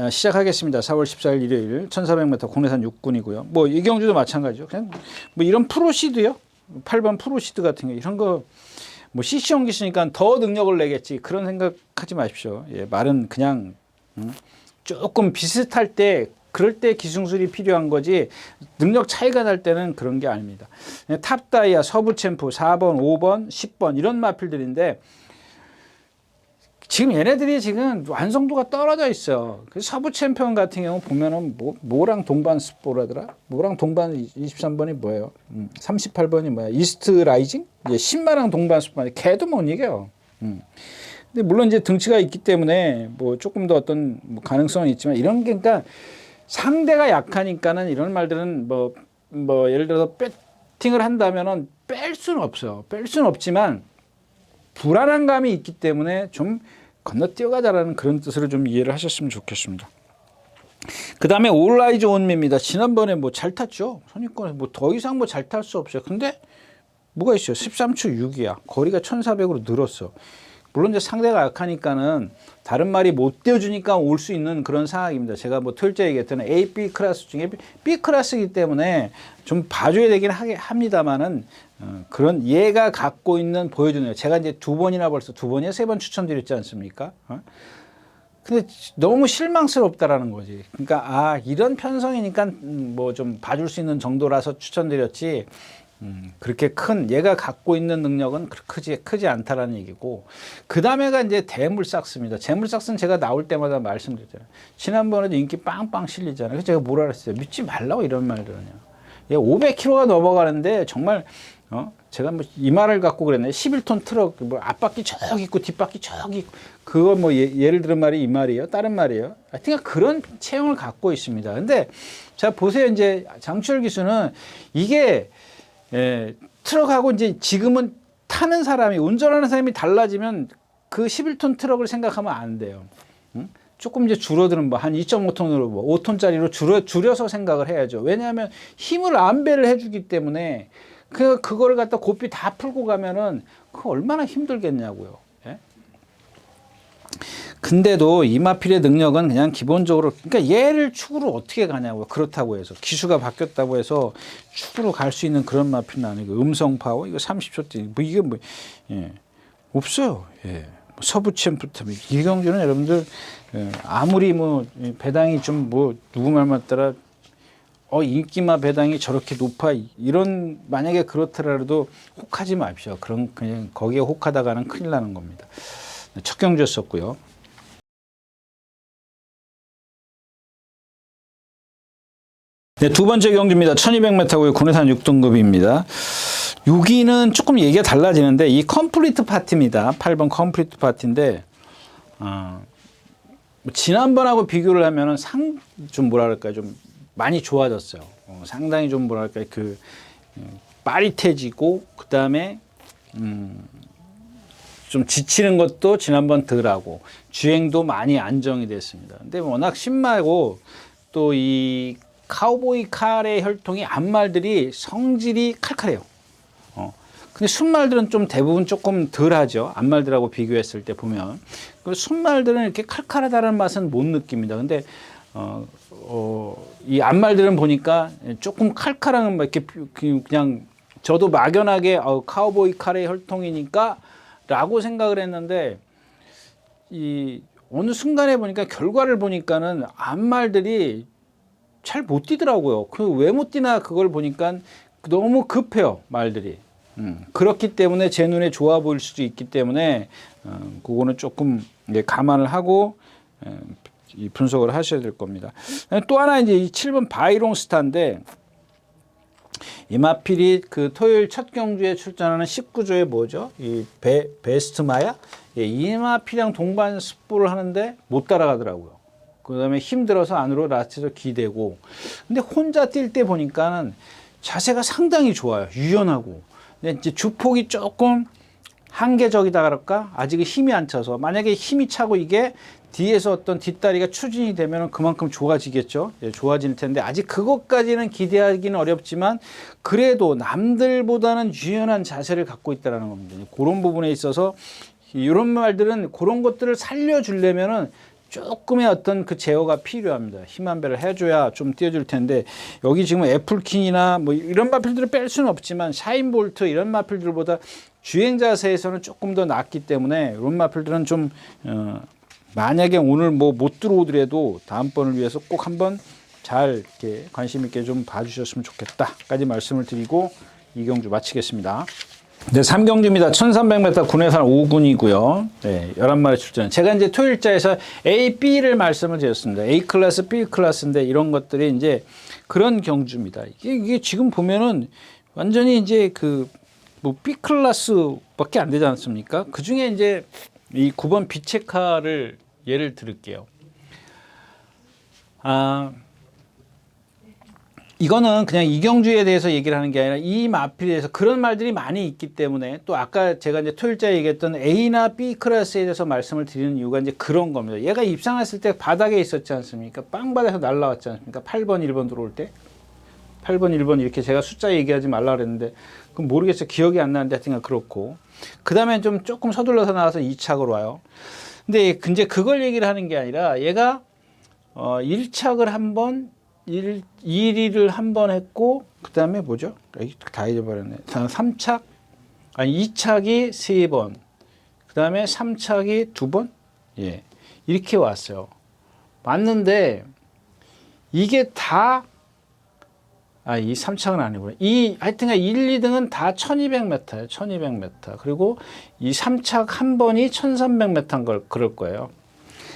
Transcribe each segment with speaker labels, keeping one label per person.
Speaker 1: 시작하겠습니다. 4월 14일 일요일 1400m 국내산 육군이고요. 뭐 이경주도 마찬가지죠. 그냥 뭐 이런 프로시드요. 8번 프로시드 같은 거 이런 거 뭐 CC용 기수니까 더 능력을 내겠지 그런 생각하지 마십시오. 예, 말은 그냥 조금 비슷할 때 그럴 때 기술술이 필요한 거지 능력 차이가 날 때는 그런 게 아닙니다. 탑다이아, 서부 챔프 4번, 5번, 10번 이런 마필들인데 지금 얘네들이 지금 완성도가 떨어져 있어요. 서부 챔피언 같은 경우 보면은 뭐랑 동반 스포라더라? 뭐랑 동반 23번이 뭐예요? 38번이 뭐야? 이스트 라이징? 이제 10마랑 동반 스포. 걔도 못 이겨요. 근데 물론 이제 등치가 있기 때문에 뭐 조금 더 어떤 뭐 가능성은 있지만 이런 게 그러니까 상대가 약하니까는 이런 말들은 뭐 예를 들어서 배팅을 한다면은 뺄 수는 없어요. 뺄 수는 없지만 불안한 감이 있기 때문에 좀 건너뛰어가자라는 그런 뜻으로 좀 이해를 하셨으면 좋겠습니다. 그 다음에 올라이즈 온미입니다. 지난번에 뭐 잘 탔죠. 선입권에 뭐 더 이상 뭐 잘 탈 수 없어요. 근데 뭐가 있어요? 13초 6이야. 거리가 1400으로 늘었어. 물론 이제 상대가 약하니까는 다른 말이 못 떼어주니까 올 수 있는 그런 상황입니다. 제가 뭐 토요일째 얘기했던 A, B 클래스 중에 B 클래스이기 때문에 좀 봐줘야 되긴 합니다만은 그런 얘가 갖고 있는 보여주는 제가 이제 두 번이나 벌써 두 번이나 세 번 추천드렸지 않습니까? 근데 너무 실망스럽다라는 거지. 그러니까 이런 편성이니까 뭐 좀 봐줄 수 있는 정도라서 추천드렸지. 그렇게 큰 얘가 갖고 있는 능력은 크지 않다라는 얘기고 그 다음에가 이제 대물삭스입니다. 대물삭스는 제가 나올 때마다 말씀드렸잖아요. 지난번에도 인기 빵빵 실리잖아요. 그래서 제가 뭐라 그랬어요? 믿지 말라고 이런 말들은요. 얘 500kg가 넘어가는데 정말 제가 뭐 이 말을 갖고 그랬네. 11톤 트럭 뭐 앞바퀴 저기 있고 뒷바퀴 저기 있고 그거 뭐 예를 들은 말이 이 말이에요. 다른 말이에요. 하여튼 그런 체형을 갖고 있습니다. 근데 자 보세요. 이제 장추열 기수는 이게 트럭하고 이제 지금은 타는 사람이 운전하는 사람이 달라지면 그 11톤 트럭을 생각하면 안 돼요. 조금 이제 줄어드는 한 2.5톤으로 5톤짜리로 줄여서 생각을 해야죠. 왜냐하면 힘을 안배를 해주기 때문에 그걸 갖다 고삐 다 풀고 가면은 그 얼마나 힘들겠냐고요. 예? 근데도 이마필의 능력은 그냥 기본적으로 그러니까 얘를 축으로 어떻게 가냐고요. 그렇다고 해서 기수가 바뀌었다고 해서 축으로 갈 수 있는 그런 마필은 아니고 음성 파워 이거 30초대 뭐 이게 뭐 없어요. 예. 서부 챔프터 이경주는 여러분들 아무리 뭐 배당이 좀 뭐 누구 말 맞더라 인기마 배당이 저렇게 높아 이런 만약에 그렇더라도 혹하지 마십시오. 그냥 거기에 혹하다가는 큰일 나는 겁니다. 첫 경주였었고요. 네, 두 번째 경주입니다. 1200m고요. 국내산 6등급입니다. 여기는 조금 얘기가 달라지는데 이 컴플리트 파티입니다. 8번 컴플리트 파티인데 지난번하고 비교를 하면은 좀 뭐라 그럴까요? 좀 많이 좋아졌어요. 상당히 좀 뭐랄까요? 빠릿해지고 그다음에 좀 지치는 것도 지난번 덜하고 주행도 많이 안정이 됐습니다. 근데 워낙 신마고 또 이 카우보이 칼의 혈통이 앞말들이 성질이 칼칼해요. 근데 순말들은 좀 대부분 조금 덜하죠. 앞말들하고 비교했을 때 보면. 순말들은 이렇게 칼칼하다는 맛은 못 느낍니다. 근데 이 앞말들은 보니까 조금 칼칼한 이렇게 그냥 저도 막연하게 카우보이 칼의 혈통이니까 라고 생각을 했는데 이 어느 순간에 보니까 결과를 보니까는 앞말들이 잘 못 뛰더라고요. 왜 못 뛰나 그걸 보니까 너무 급해요, 말들이. 그렇기 때문에 제 눈에 좋아 보일 수도 있기 때문에 그거는 조금 감안을 하고 이 분석을 하셔야 될 겁니다. 또 하나 이제 이 7번 바이롱 스타인데 이마필이 그 토요일 첫 경주에 출전하는 19조에 뭐죠? 이 베스트마야? 이마필이랑 동반 스포를 하는데 못 따라가더라고요. 그 다음에 힘들어서 안으로 라스트에서 기대고 근데 혼자 뛸 때 보니까는 자세가 상당히 좋아요. 유연하고. 근데 이제 주폭이 조금 한계적이다 그럴까? 아직은 힘이 안 차서 만약에 힘이 차고 이게 뒤에서 어떤 뒷다리가 추진이 되면 그만큼 좋아지겠죠. 좋아질 텐데 아직 그것까지는 기대하기는 어렵지만 그래도 남들보다는 유연한 자세를 갖고 있다는 겁니다. 그런 부분에 있어서 이런 말들은 그런 것들을 살려주려면은 조금의 어떤 그 제어가 필요합니다. 힘 한 배를 해줘야 좀 띄워줄 텐데 여기 지금 애플킨이나 뭐 이런 마필들을 뺄 수는 없지만 샤인볼트 이런 마필들보다 주행 자세에서는 조금 더 낫기 때문에 이런 마필들은 좀 만약에 오늘 뭐 못 들어오더라도 다음번을 위해서 꼭 한번 잘 이렇게 관심 있게 좀 봐주셨으면 좋겠다까지 말씀을 드리고 이 경주 마치겠습니다. 네, 3경주입니다. 1300m 군해산 5군이고요. 네, 11마리 출전. 제가 이제 토일자에서 A, B를 말씀을 드렸습니다. A 클래스, B 클래스인데 이런 것들이 이제 그런 경주입니다. 이게 지금 보면은 완전히 이제 그 뭐 B 클래스밖에 안 되지 않습니까? 그 중에 이제 이 9번 비체카를 예를 들을게요. 이거는 그냥 이경주에 대해서 얘기를 하는 게 아니라 이 마필에 대해서 그런 말들이 많이 있기 때문에 또 아까 제가 이제 토요일자에 얘기했던 A나 B 클래스에 대해서 말씀을 드리는 이유가 이제 그런 겁니다. 얘가 입상했을 때 바닥에 있었지 않습니까? 빵바닥에서 날라왔지 않습니까? 8번, 1번 들어올 때. 8번, 1번 이렇게 제가 숫자 얘기하지 말라 그랬는데 그럼 모르겠어요. 기억이 안 나는데 하여튼 그렇고. 그 다음에 좀 조금 서둘러서 나와서 2착으로 와요. 근데 이제 그걸 얘기를 하는 게 아니라 얘가 1착을 한 번, 1위를 한 번 했고 그 다음에 뭐죠? 다 잊어버렸네. 3착, 아니 2착이 3번, 그 다음에 3착이 2번? 예, 이렇게 왔어요. 맞는데 이게 다 이 3착은 아니구나. 하여튼간 1, 2등은 다 1200m예요. 1200m. 그리고 이 3착 한 번이 1300m인 걸 그럴 거예요.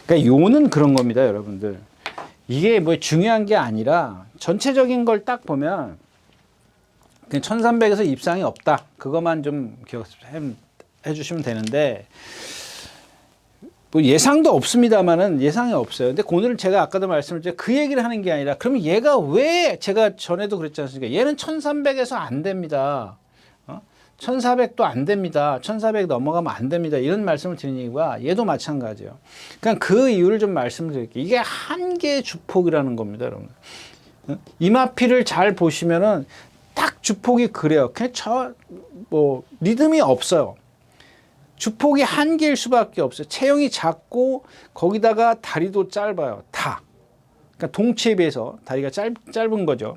Speaker 1: 그러니까 요는 그런 겁니다, 여러분들. 이게 뭐 중요한 게 아니라 전체적인 걸 딱 보면 그냥 1300에서 입상이 없다. 그것만 좀 기억해 주시면 되는데 뭐 예상도 없습니다만은 예상이 없어요. 근데 오늘 제가 아까도 말씀드렸죠. 그 얘기를 하는 게 아니라 그러면 얘가 왜 제가 전에도 그랬지 않습니까? 얘는 1300에서 안 됩니다. 1400도 안 됩니다. 1400 넘어가면 안 됩니다. 이런 말씀을 드리는 이유가 얘도 마찬가지예요. 그러니까 그 이유를 좀 말씀드릴게요. 이게 한계 주폭이라는 겁니다, 여러분. 이마피를 잘 보시면은 딱 주폭이 그래요. 그냥 리듬이 없어요. 주폭이 한계일 수밖에 없어요. 체형이 작고 거기다가 다리도 짧아요. 다. 그러니까 동체에 비해서 다리가 짧은 거죠.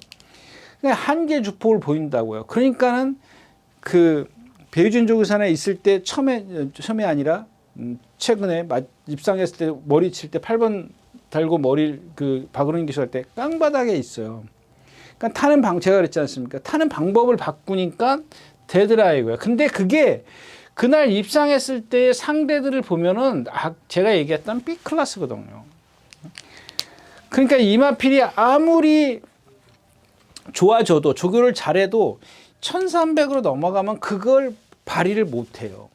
Speaker 1: 그냥 한계 주폭을 보인다고요. 그러니까는 그 배유진 조교산에 있을 때 처음에 아니라 최근에 입상했을 때 머리 칠 때 8번 달고 머리 그 박은훈 기수 할 때 깡바닥에 있어요. 그러니까 제가 그랬지 않습니까? 타는 방법을 바꾸니까 되더라 이거예요. 근데 그게 그날 입상했을 때 상대들을 보면은 제가 얘기했던 B 클래스거든요. 그러니까 이마필이 아무리 좋아져도 조교를 잘해도 1300으로 넘어가면 그걸 발휘를 못해요.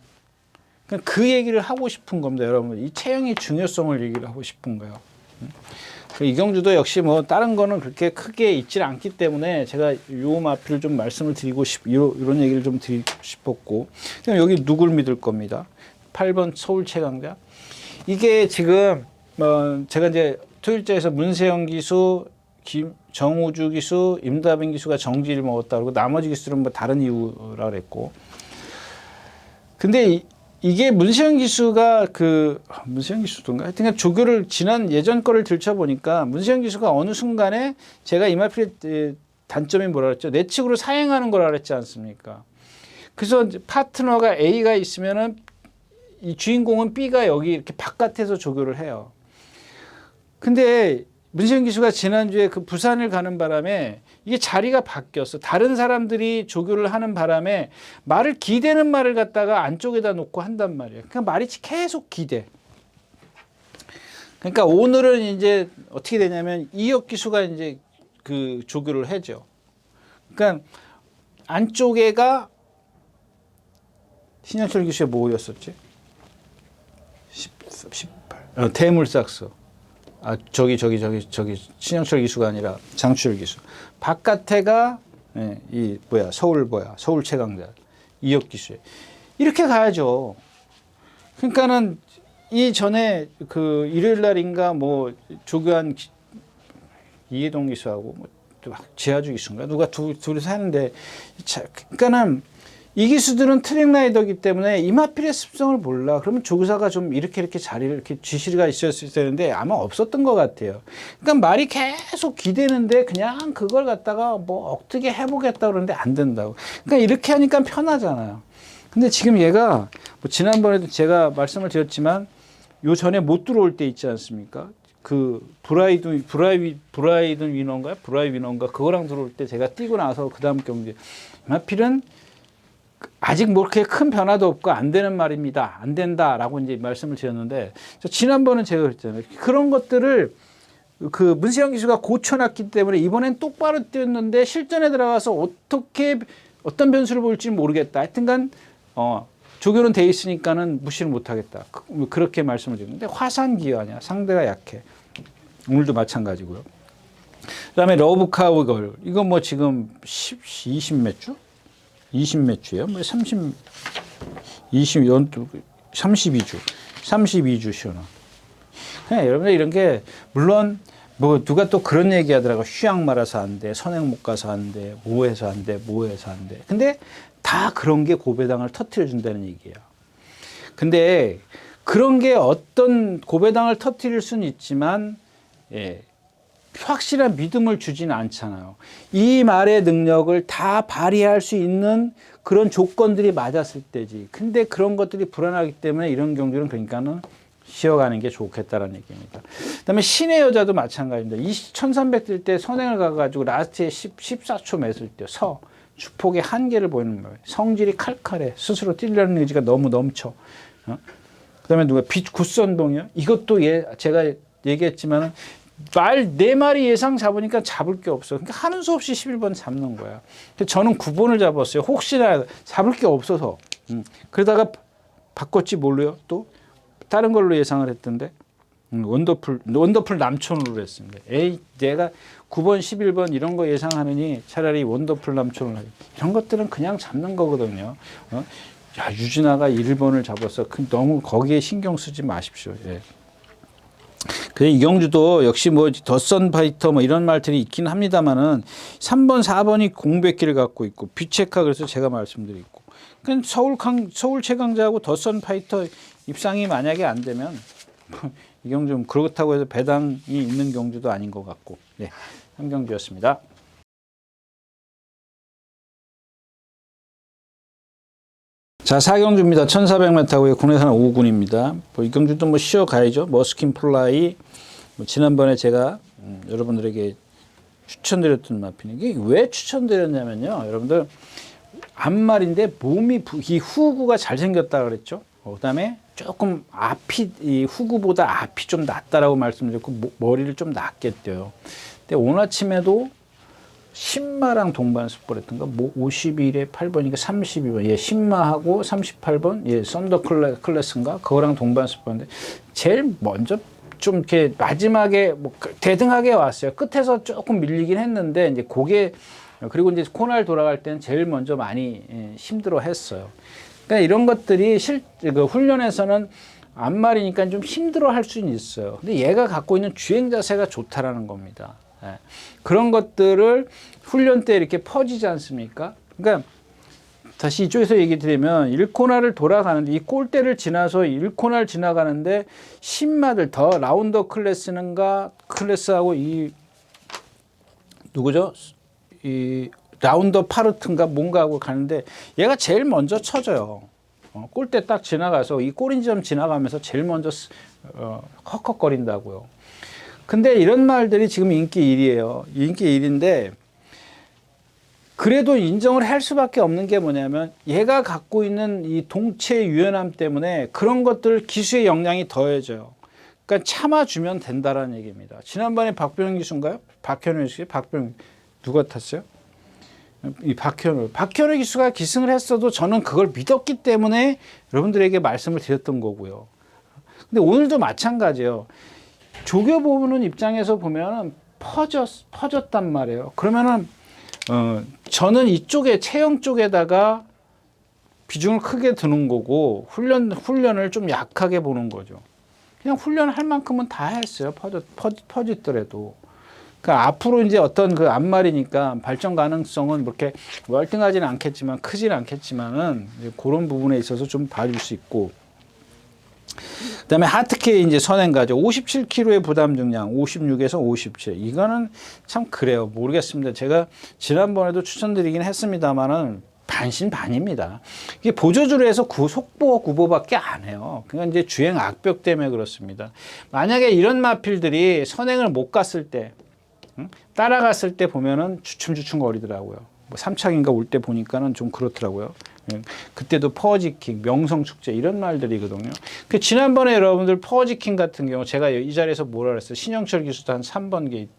Speaker 1: 그 얘기를 하고 싶은 겁니다, 여러분. 이 체형의 중요성을 얘기를 하고 싶은 거예요. 이경주도 역시 뭐 다른 거는 그렇게 크게 있질 않기 때문에 제가 요 마필을 좀 말씀을 드리고 이런 얘기를 좀 드리고 싶었고. 그럼 여기 누굴 믿을 겁니다. 8번 서울 최강자. 이게 지금 제가 이제 토일자에서 문세영 기수, 정우주 기수, 임다빈 기수가 정지를 먹었다 그러고 나머지 기수들은 뭐 다른 이유라 그랬고. 근데 이게 문세영 기수가 문세영 기수던가 하여튼 조교를 예전 거를 들춰보니까 문세영 기수가 어느 순간에 제가 이마필의 단점이 뭐라 그랬죠? 내측으로 사행하는 거라 그랬지 않습니까? 그래서 파트너가 A가 있으면은 이 주인공은 B가 여기 이렇게 바깥에서 조교를 해요. 근데 문세영 기수가 지난주에 그 부산을 가는 바람에 이게 자리가 바뀌었어. 다른 사람들이 조교를 하는 바람에 말을 기대는 말을 갖다가 안쪽에다 놓고 한단 말이에요. 그러니까 말이 계속 기대. 그러니까 오늘은 이제 어떻게 되냐면 이혁 기수가 이제 그 조교를 해죠. 그러니까 안쪽에가 신영철 기수의 뭐였었지? 18. 대물삭스. 신영철 기수가 아니라 장추열 기수. 바깥에가 서울 최강자 이혁 기수. 이렇게 가야죠. 그러니까는 이 전에 그 일요일 날인가 뭐 조교한 이해동 기수하고 뭐 지하주 기수인가 누가 둘이서 하는데, 그러니까는 이 기수들은 트랙 라이더이기 때문에 이마필의 습성을 몰라. 그러면 조교사가 좀 이렇게 자리를 이렇게 지시가 있었을 때는데 아마 없었던 것 같아요. 그러니까 말이 계속 기대는데 그냥 그걸 갖다가 뭐 어떻게 해보겠다 그러는데 안 된다고. 그러니까 이렇게 하니까 편하잖아요. 근데 지금 얘가 뭐 지난번에도 제가 말씀을 드렸지만 요 전에 못 들어올 때 있지 않습니까? 그 브라이든 위너인가 그거랑 들어올 때 제가 뛰고 나서 그 다음 경기 이마필은 아직 뭐 그렇게 큰 변화도 없고 안 되는 말입니다. 안 된다라고 이제 말씀을 드렸는데 지난번은 제가 그랬잖아요. 그런 것들을 그 문세영 기수가 고쳐놨기 때문에 이번엔 똑바로 뛰었는데 실전에 들어가서 어떻게 어떤 변수를 볼지 모르겠다. 하여튼간 조교는 돼 있으니까는 무시를 못하겠다. 그렇게 말씀을 드렸는데 화산 기아냐 상대가 약해. 오늘도 마찬가지고요. 그다음에 러브 카우걸 이거 뭐 지금 20 몇 주? 20 몇 주예요? 뭐 32주 시원하. 네, 여러분들 이런 게 물론 뭐 누가 또 그런 얘기 하더라고. 휴양 말아서 안 돼. 선행 못 가서 안 돼. 뭐 해서 안 돼. 뭐 해서 안 돼. 근데 다 그런 게 고배당을 터뜨려 준다는 얘기예요. 근데 그런 게 어떤 고배당을 터뜨릴 수는 있지만 확실한 믿음을 주지는 않잖아요. 이 말의 능력을 다 발휘할 수 있는 그런 조건들이 맞았을 때지. 근데 그런 것들이 불안하기 때문에 이런 경주는 그러니까는 쉬어가는 게 좋겠다라는 얘기입니다. 그다음에 신의 여자도 마찬가지입니다. 1300 뛸 때 선행을 가가지고 라스트에 14초 맺을 때 주폭의 한계를 보이는 거예요. 성질이 칼칼해. 스스로 뛰려는 의지가 너무 넘쳐. 그다음에 누가 굿선동이요? 이것도 제가 얘기했지만은 네 마리 예상 잡으니까 잡을 게 없어. 그러니까 하는 수 없이 11번 잡는 거야. 저는 9번을 잡았어요. 혹시나 잡을 게 없어서. 그러다가 바꿨지 뭘로요? 또 다른 걸로 예상을 했던데 원더풀 남촌으로 했습니다. 내가 9번, 11번 이런 거 예상하느니 차라리 원더풀 남촌을 하지. 이런 것들은 그냥 잡는 거거든요. 야, 유진아가 1번을 잡았어. 너무 거기에 신경 쓰지 마십시오. 예. 그래 이경주도 역시 뭐 더선 파이터 뭐 이런 말들이 있긴 합니다만은 3번, 4번이 공백기를 갖고 있고 비체카 그래서 제가 말씀드리고 그러니까 서울 최강자하고 더선 파이터 입상이 만약에 안 되면 이경주 그렇다고 해서 배당이 있는 경주도 아닌 것 같고 네, 3경주였습니다. 자, 4경주입니다. 1400m고요. 국내산 5군입니다. 이 경주도 뭐 쉬어가야죠. 머스킨 플라이. 지난번에 제가 여러분들에게 추천드렸던 마피는 이게 왜 추천드렸냐면요. 여러분들 앞말인데 몸이 이 후구가 잘생겼다 그랬죠. 그다음에 조금 이 후구보다 앞이 좀 낫다라고 말씀드렸고 머리를 좀 낮게 떼요. 근데 오늘 아침에도 신마랑 동반 스포랬던가 뭐 51에 8번이니까 32번 신마하고 38번 썬더 클래스인가 그거랑 동반 스포인데 제일 먼저 좀 이렇게 마지막에 뭐 대등하게 왔어요. 끝에서 조금 밀리긴 했는데 이제 그리고 이제 코너를 돌아갈 때는 제일 먼저 많이 힘들어 했어요. 그러니까 이런 것들이 그 훈련에서는 앞말이니까 좀 힘들어 할 수는 있어요. 근데 얘가 갖고 있는 주행 자세가 좋다라는 겁니다. 그런 것들을 훈련 때 이렇게 퍼지지 않습니까? 그러니까 다시 이쪽에서 얘기 드리면 1코너를 돌아가는데 이 골대를 지나서 1코너를 지나가는데 신마들 더 라운더 클래스하고 이 누구죠? 이 라운더 파르트인가 뭔가 하고 가는데 얘가 제일 먼저 쳐져요. 골대 딱 지나가서 이 골인지점 지나가면서 제일 먼저 헉헉거린다고요. 근데 이런 말들이 지금 인기 1위예요. 인기 1위인데 그래도 인정을 할 수밖에 없는 게 뭐냐면 얘가 갖고 있는 이 동체 유연함 때문에 그런 것들 기수의 역량이 더해져요. 그러니까 참아주면 된다라는 얘기입니다. 지난번에 박병현 기수인가요? 박현우 기수? 박병현 누가 탔어요? 이 박현우 기수가 기승을 했어도 저는 그걸 믿었기 때문에 여러분들에게 말씀을 드렸던 거고요. 근데 오늘도 마찬가지예요. 조교 보는 입장에서 보면 퍼졌단 말이에요. 그러면은 저는 이쪽에 체형 쪽에다가 비중을 크게 두는 거고 훈련을 좀 약하게 보는 거죠. 그냥 훈련할 만큼은 다 했어요. 퍼지더라도. 그러니까 앞으로 이제 어떤 그 앞말이니까 발전 가능성은 그렇게 월등하지는 않겠지만 크지는 않겠지만은 그런 부분에 있어서 좀 봐줄 수 있고. 그다음에 하트케이 이제 선행가죠. 57kg의 부담 중량 56에서 57. 이거는 참 그래요. 모르겠습니다. 제가 지난번에도 추천드리긴 했습니다만은 반신반입니다. 이게 보조주로 해서 속보 구보밖에 안 해요. 그러니까 이제 주행 악벽 때문에 그렇습니다. 만약에 이런 마필들이 선행을 못 갔을 때, 따라갔을 때 보면은 주춤주춤 거리더라고요. 뭐 3차인가 올 때 보니까는 좀 그렇더라고요. 그때도 퍼지킹, 명성축제 이런 말들이거든요. 그 지난번에 여러분들 퍼지킹 같은 경우 제가 이 자리에서 뭐라 그랬어요? 신영철 기수도 한 3번 게이트.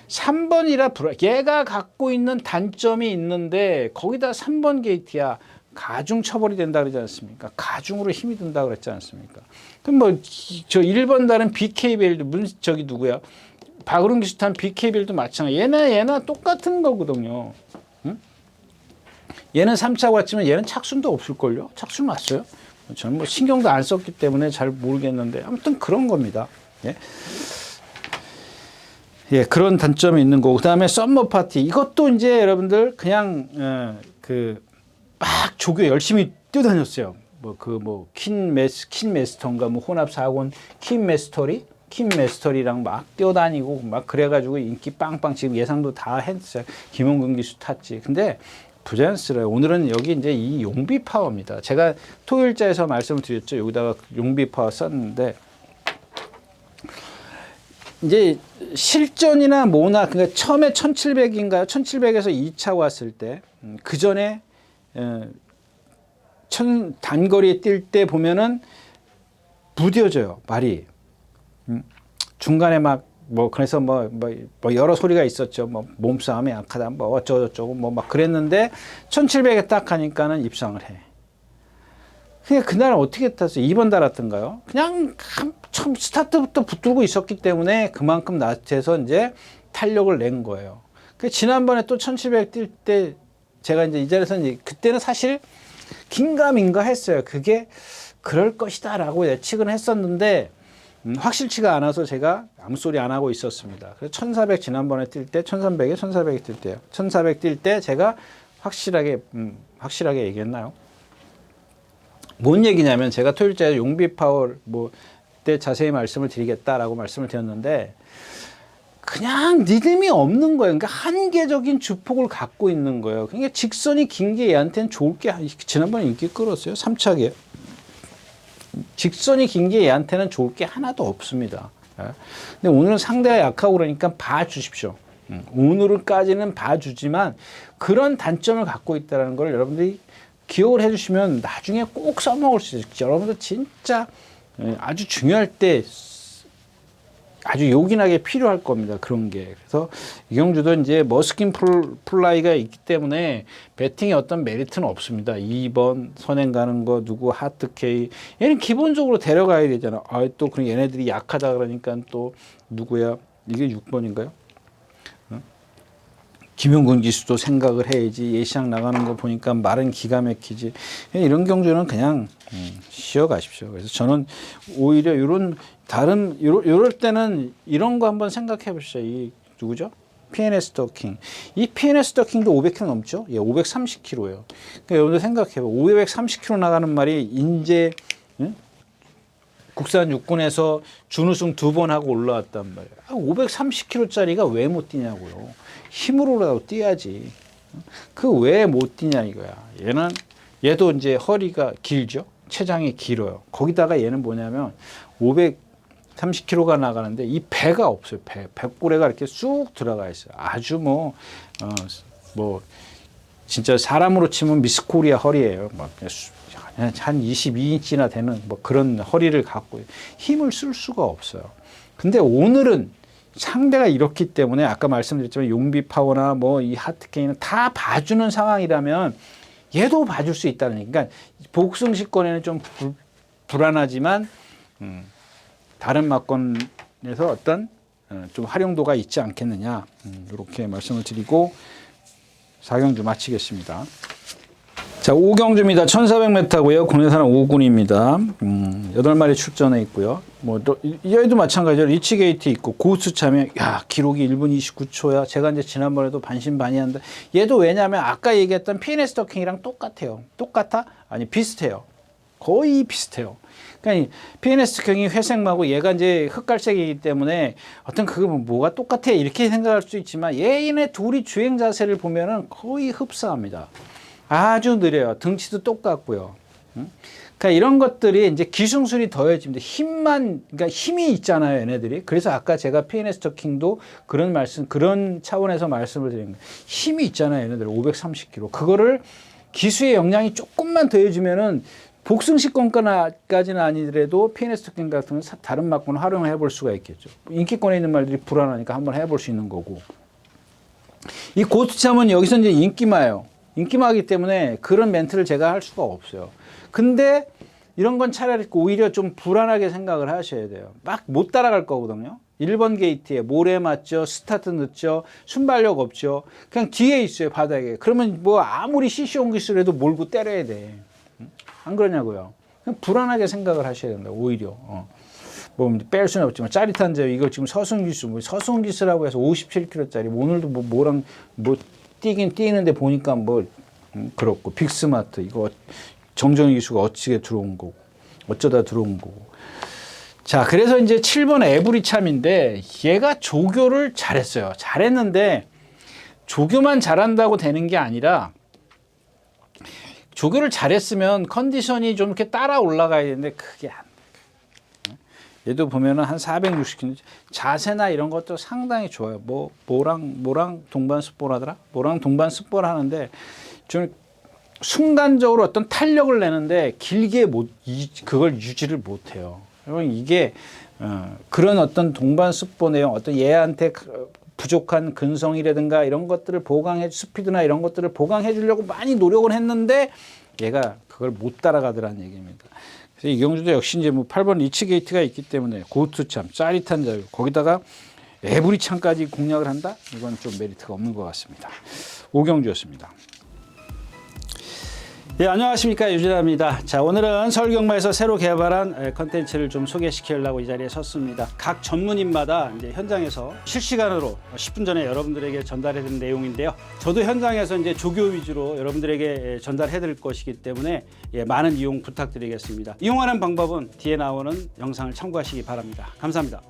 Speaker 1: 3번이라 얘가 갖고 있는 단점이 있는데 거기다 3번 게이트야. 가중 처벌이 된다 그러지 않습니까? 가중으로 힘이 든다 그랬지 않습니까? 그럼 뭐 저 1번 다른 BKBL도 저기 누구야? 박으론 기수 탄 BKBL도 마찬가지. 얘나 똑같은 거거든요. 응? 얘는 3차 왔지만 얘는 착순도 없을걸요? 착순 왔어요? 저는 뭐 신경도 안 썼기 때문에 잘 모르겠는데 아무튼 그런 겁니다. 예. 예, 그런 단점이 있는 거고. 그다음에 썸머 파티. 이것도 이제 여러분들 그냥 막 조교 열심히 뛰어다녔어요. 킨 메스터인가 뭐 혼합 사고는 킨 메스터리랑 막 뛰어다니고 막 그래가지고 인기 빵빵 지금 예상도 다 했어요. 김원근 기수 탔지. 근데 부자연스러워요. 오늘은 여기 이제 이 용비 파워입니다. 제가 토요일자에서 말씀을 드렸죠. 여기다가 용비 파워 썼는데 이제 실전이나 뭐나 그러니까 처음에 1700인가요? 1700에서 2차 왔을 때 그 전에 단거리에 뛸 때 보면은 무뎌져요. 말이. 중간에 막 그래서 여러 소리가 있었죠. 몸싸움이 약하다, 어쩌고저쩌고 막 그랬는데 1700에 딱 하니까는 입상을 해. 그냥 그날 어떻게 탔어요? 2번 달았던가요? 그냥 처음 스타트부터 붙들고 있었기 때문에 그만큼 나태해서 이제 탄력을 낸 거예요. 지난번에 또 1700 뛸 때 제가 이제 이 자리에서 이제 그때는 사실 긴가민가 했어요. 그게 그럴 것이다라고 예측은 했었는데 확실치가 않아서 제가 아무 소리 안 하고 있었습니다. 그래서 1400 지난번에 뛸 때 1300에 1400에 뛸 때요. 1400 뛸 때 제가 확실하게 얘기했나요? 뭔 얘기냐면 제가 토요일자에 용비 파워 때 자세히 말씀을 드리겠다라고 말씀을 드렸는데 그냥 리듬이 없는 거예요. 그러니까 한계적인 주폭을 갖고 있는 거예요. 그러니까 직선이 긴 게 얘한테는 좋을 게 지난번에 인기 끌었어요. 3차게. 직선이 긴 게 얘한테는 좋을 게 하나도 없습니다. 근데 오늘은 상대가 약하고 그러니까 봐주십시오. 오늘까지는 봐주지만 그런 단점을 갖고 있다는 걸 여러분들이 기억을 해주시면 나중에 꼭 써먹을 수 있어요. 여러분들 진짜 아주 중요할 때 아주 요긴하게 필요할 겁니다. 그런 게. 그래서 이경주도 이제 머스킨 플라이가 있기 때문에 배팅에 어떤 메리트는 없습니다. 2번 선행 가는 거 누구 하트케이 얘는 기본적으로 데려가야 되잖아. 또 그럼 얘네들이 약하다 그러니까 또 누구야? 이게 6번인가요? 김용근 기수도 생각을 해야지. 예시장 나가는 거 보니까 말은 기가 막히지. 이런 경주는 그냥 쉬어 가십시오. 그래서 저는 오히려 요럴 때는 이런 거 한번 생각해 보시죠. 이 누구죠? PNS 더킹. 이 PNS 더킹도 500km 넘죠? 예, 530km예요. 그러니까 여러분들 생각해 봐. 530km 나가는 말이 인제 국산 육군에서 준우승 2번 하고 올라왔단 말이에요. 530km짜리가 왜 못 뛰냐고요. 힘으로라도 뛰어야지. 그 왜 못 뛰냐 이거야. 얘도 이제 허리가 길죠. 체장이 길어요. 거기다가 얘는 뭐냐면 530km가 나가는데 이 배가 없어요. 배꼬레가 이렇게 쑥 들어가 있어요. 아주 진짜 사람으로 치면 미스코리아 허리예요. 한 22인치나 되는 그런 허리를 갖고 힘을 쓸 수가 없어요. 근데 오늘은 상대가 이렇기 때문에 아까 말씀드렸지만 용비 파워나 이 하트케이는 다 봐주는 상황이라면 얘도 봐줄 수 있다는 얘기. 그러니까 복승식권에는 좀 불안하지만 다른 막권에서 어떤 좀 활용도가 있지 않겠느냐 이렇게 말씀을 드리고 4경주 마치겠습니다. 자, 오경주입니다. 1400m고요. 국내산은 5군입니다. 8마리 출전해 있고요. 얘도 마찬가지로 리치게이트 있고 고스 참여. 야, 기록이 1분 29초야. 제가 이제 지난번에도 반신반의한데 얘도 왜냐면 아까 얘기했던 PNS 터킹이랑 똑같아요. 똑같아? 아니, 비슷해요. 거의 비슷해요. 그러니까 PNS 터킹이 회색마고 얘가 이제 흑갈색이기 때문에 어떤 그거 뭐가 똑같아 이렇게 생각할 수 있지만 얘네 둘이 주행 자세를 보면은 거의 흡사합니다. 아주 느려요. 등치도 똑같고요. 그러니까 이런 것들이 이제 기승술이 더해집니다. 그러니까 힘이 있잖아요, 얘네들이. 그래서 아까 제가 PNS 터킹도 그런 차원에서 말씀을 드린 거예요. 힘이 있잖아요, 얘네들. 530kg. 그거를 기수의 역량이 조금만 더해주면은 복승식권까지는 아니더라도 PNS 터킹 같은 건 다른 막고는 활용을 해볼 수가 있겠죠. 인기권에 있는 말들이 불안하니까 한번 해볼 수 있는 거고. 이 고투참은 여기서 이제 인기마예요. 인기마기 때문에 그런 멘트를 제가 할 수가 없어요. 근데 이런 건 차라리 오히려 좀 불안하게 생각을 하셔야 돼요. 막 못 따라갈 거거든요. 1번 게이트에 모래 맞죠, 스타트 늦죠, 순발력 없죠. 그냥 뒤에 있어요, 바닥에. 그러면 뭐 아무리 CC 기술해도 몰고 때려야 돼. 안 그러냐고요. 그냥 불안하게 생각을 하셔야 된다, 오히려. 뭐 뺄 수는 없지만 짜릿한 점 이거 지금 서승기수, 서승기수라고 해서 57kg짜리 오늘도 뭐랑 뛰긴 뛰는데 보니까 그렇고 빅스마트 이거 정정희 기수가 어찌게 들어온 거고 어쩌다 들어온 거고. 자, 그래서 이제 7번 에브리참인데 얘가 조교를 잘했어요. 잘했는데 조교만 잘한다고 되는 게 아니라 조교를 잘했으면 컨디션이 좀 이렇게 따라 올라가야 되는데 그게 안 돼. 얘도 보면은 한 460kg. 자세나 이런 것도 상당히 좋아요. 뭐랑 동반 습보라더라? 뭐랑 동반 습보를 하는데 좀 순간적으로 어떤 탄력을 내는데 길게 그걸 유지를 못 해요. 이게 그런 어떤 동반 습보 내용, 어떤 얘한테 부족한 근성이라든가 이런 것들을 스피드나 이런 것들을 보강해 주려고 많이 노력을 했는데 얘가 그걸 못 따라가더라는 얘기입니다. 그래서 이경주도 역시 이제 8번 리치게이트가 있기 때문에 고투참, 짜릿한 자유, 거기다가 에브리참까지 공략을 한다? 이건 좀 메리트가 없는 것 같습니다. 오경주였습니다. 예, 안녕하십니까, 유진아입니다. 자, 오늘은 서울경마에서 새로 개발한 컨텐츠를 좀 소개시키려고 이 자리에 섰습니다. 각 전문인마다 이제 현장에서 실시간으로 10분 전에 여러분들에게 전달해드린 내용인데요. 저도 현장에서 이제 조교 위주로 여러분들에게 전달해드릴 것이기 때문에 많은 이용 부탁드리겠습니다. 이용하는 방법은 뒤에 나오는 영상을 참고하시기 바랍니다. 감사합니다.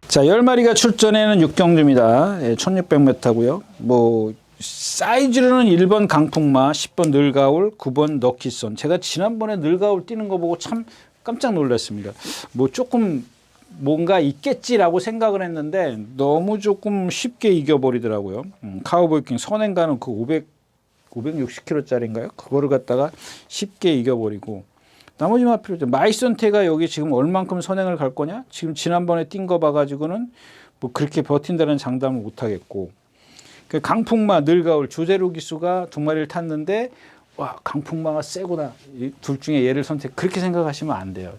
Speaker 1: 자, 10마리가 출전에는 6경주입니다. 1600m고요. 사이즈로는 1번 강풍마, 10번 늘가울, 9번 럭키선. 제가 지난번에 늘가울 뛰는 거 보고 참 깜짝 놀랐습니다. 조금 뭔가 있겠지라고 생각을 했는데 너무 조금 쉽게 이겨버리더라고요. 카우보이킹 선행가는 그 560kg짜리인가요? 그거를 갖다가 쉽게 이겨버리고. 나머지 필요 없죠. 마이선테가 여기 지금 얼만큼 선행을 갈 거냐? 지금 지난번에 뛴 거 봐가지고는 그렇게 버틴다는 장담을 못 하겠고. 강풍마, 늘가울, 조제로 기수가 2마리를 탔는데, 와, 강풍마가 세구나. 둘 중에 얘를 그렇게 생각하시면 안 돼요.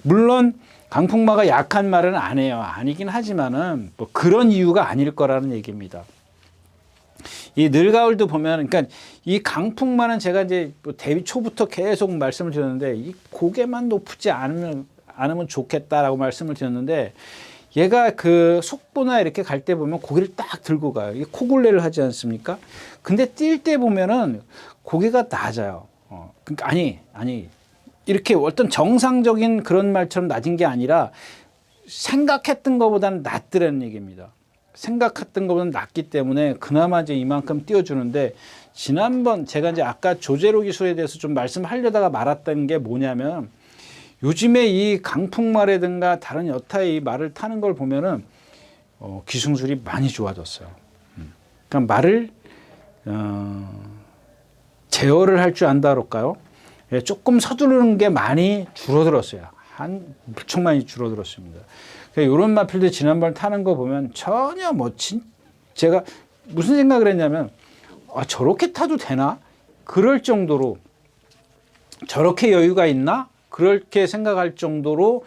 Speaker 1: 물론, 강풍마가 약한 말은 안 해요. 아니긴 하지만은, 그런 이유가 아닐 거라는 얘기입니다. 이 늘가을도 보면, 그러니까 이 강풍마는 제가 이제 데뷔 초부터 계속 말씀을 드렸는데, 이 고개만 높지 않으면 좋겠다라고 말씀을 드렸는데, 얘가 그 속보나 이렇게 갈 때 보면 고개를 딱 들고 가요. 이게 코굴레를 하지 않습니까? 근데 뛸 때 보면은 고개가 낮아요. 그러니까 아니. 이렇게 어떤 정상적인 그런 말처럼 낮은 게 아니라 생각했던 것보다는 낮더라는 얘기입니다. 생각했던 것보다는 낮기 때문에 그나마 이제 이만큼 띄워주는데, 지난번 제가 이제 아까 조제로 기술에 대해서 좀 말씀하려다가 말았던 게 뭐냐면, 요즘에 이 강풍마라든가 다른 여타의 말을 타는 걸 보면은 기승술이 많이 좋아졌어요. 그러니까 말을 제어를 할 줄 안다 그럴까요? 예, 조금 서두르는 게 많이 줄어들었어요. 무척 많이 줄어들었습니다. 이런 마필드 지난번 타는 거 보면 전혀 제가 무슨 생각을 했냐면, 저렇게 타도 되나? 그럴 정도로, 저렇게 여유가 있나? 그렇게 생각할 정도로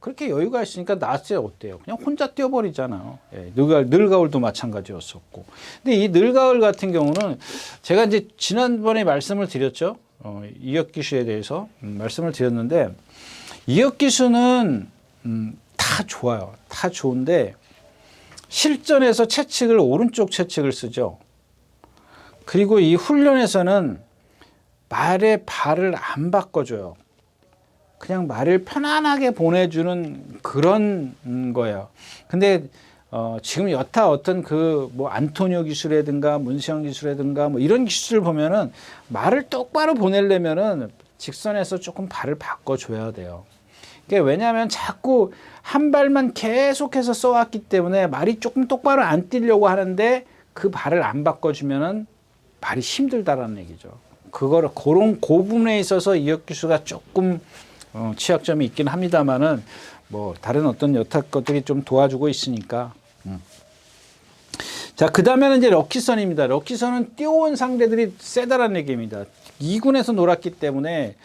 Speaker 1: 그렇게 여유가 있으니까 나스에 어때요? 그냥 혼자 뛰어버리잖아요. 예, 늘가을도 마찬가지였었고. 근데 이 늘가을 같은 경우는 제가 이제 지난번에 말씀을 드렸죠. 이혁 기수에 대해서 말씀을 드렸는데, 이혁 기수는 다 좋아요. 다 좋은데 실전에서 채찍을 오른쪽 채찍을 쓰죠. 그리고 이 훈련에서는 말의 발을 안 바꿔줘요. 그냥 말을 편안하게 보내주는 그런 거예요. 근데 지금 여타 어떤 뭐 안토니오 기술이라든가 문세영 기술이라든가 뭐 이런 기술을 보면은 말을 똑바로 보내려면은 직선에서 조금 발을 바꿔줘야 돼요. 왜냐하면 자꾸 한 발만 계속해서 써왔기 때문에 말이 조금 똑바로 안 뛰려고 하는데 그 발을 안 바꿔주면은 말이 힘들다라는 얘기죠. 그거를 그 부분에 있어서 이혁 기수가 조금 취약점이 있긴 합니다만은 뭐 다른 어떤 여타 것들이 좀 도와주고 있으니까. 자, 그 다음에는 이제 럭키선입니다. 럭키선은 뛰어온 상대들이 세다라는 얘기입니다. 2군에서 놀았기 때문에.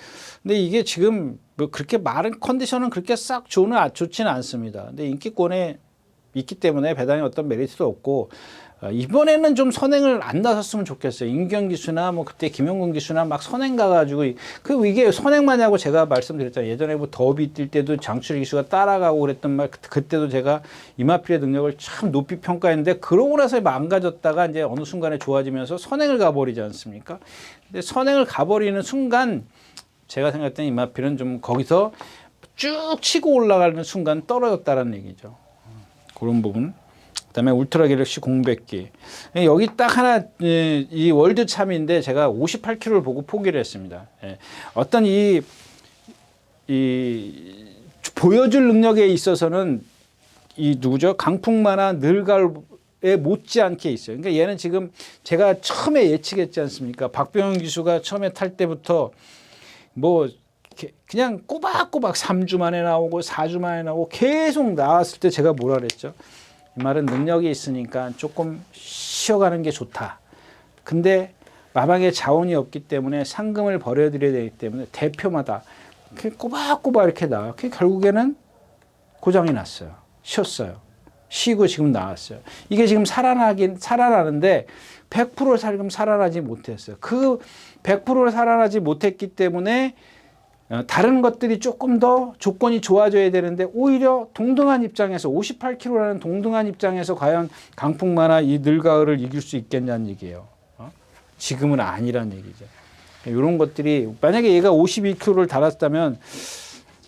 Speaker 1: 근데 이게 지금 뭐 그렇게 마른 컨디션은 그렇게 싹 좋지는 않습니다. 근데 인기권에 있기 때문에 배당에 어떤 메리트도 없고, 이번에는 좀 선행을 안 나섰으면 좋겠어요. 임경 기수나 뭐 그때 김용근 기수나 막 선행 가가지고, 이게 선행만 하고 제가 말씀드렸잖아요. 예전에 뭐 더비 뛸 때도 장철 기수가 따라가고 그랬던 말, 그때도 제가 이마필의 능력을 참 높이 평가했는데, 그러고 나서 망가졌다가 이제 어느 순간에 좋아지면서 선행을 가버리지 않습니까? 근데 선행을 가버리는 순간 제가 생각했던 이마필은 좀 거기서 쭉 치고 올라가는 순간 떨어졌다는 얘기죠. 그런 부분. 그다음에 울트라 갤럭시 공백기. 여기 딱 하나, 이 월드 참인데 제가 58km를 보고 포기를 했습니다. 어떤 보여줄 능력에 있어서는 누구죠? 강풍마나 늘가을에 못지않게 있어요. 그러니까 얘는 지금 제가 처음에 예측했지 않습니까? 박병현 기수가 처음에 탈 때부터 뭐 그냥 꼬박꼬박 3주 만에 나오고 4주 만에 나오고 계속 나왔을 때 제가 뭐라 그랬죠? 이 말은 능력이 있으니까 조금 쉬어가는 게 좋다. 근데 마방에 자원이 없기 때문에 상금을 벌여드려야 되기 때문에 대표마다 꼬박꼬박 이렇게 나와요. 결국에는 고장이 났어요. 쉬었어요. 쉬고 지금 나왔어요. 이게 지금 살아나는데 100% 살아나지 못했어요. 그 100% 살아나지 못했기 때문에 다른 것들이 조금 더 조건이 좋아져야 되는데, 오히려 동등한 입장에서 58km라는 동등한 입장에서 과연 강풍마나 이 늘가을을 이길 수 있겠냐는 얘기예요. 지금은 아니란 얘기죠. 이런 것들이 만약에 얘가 52km를 달았다면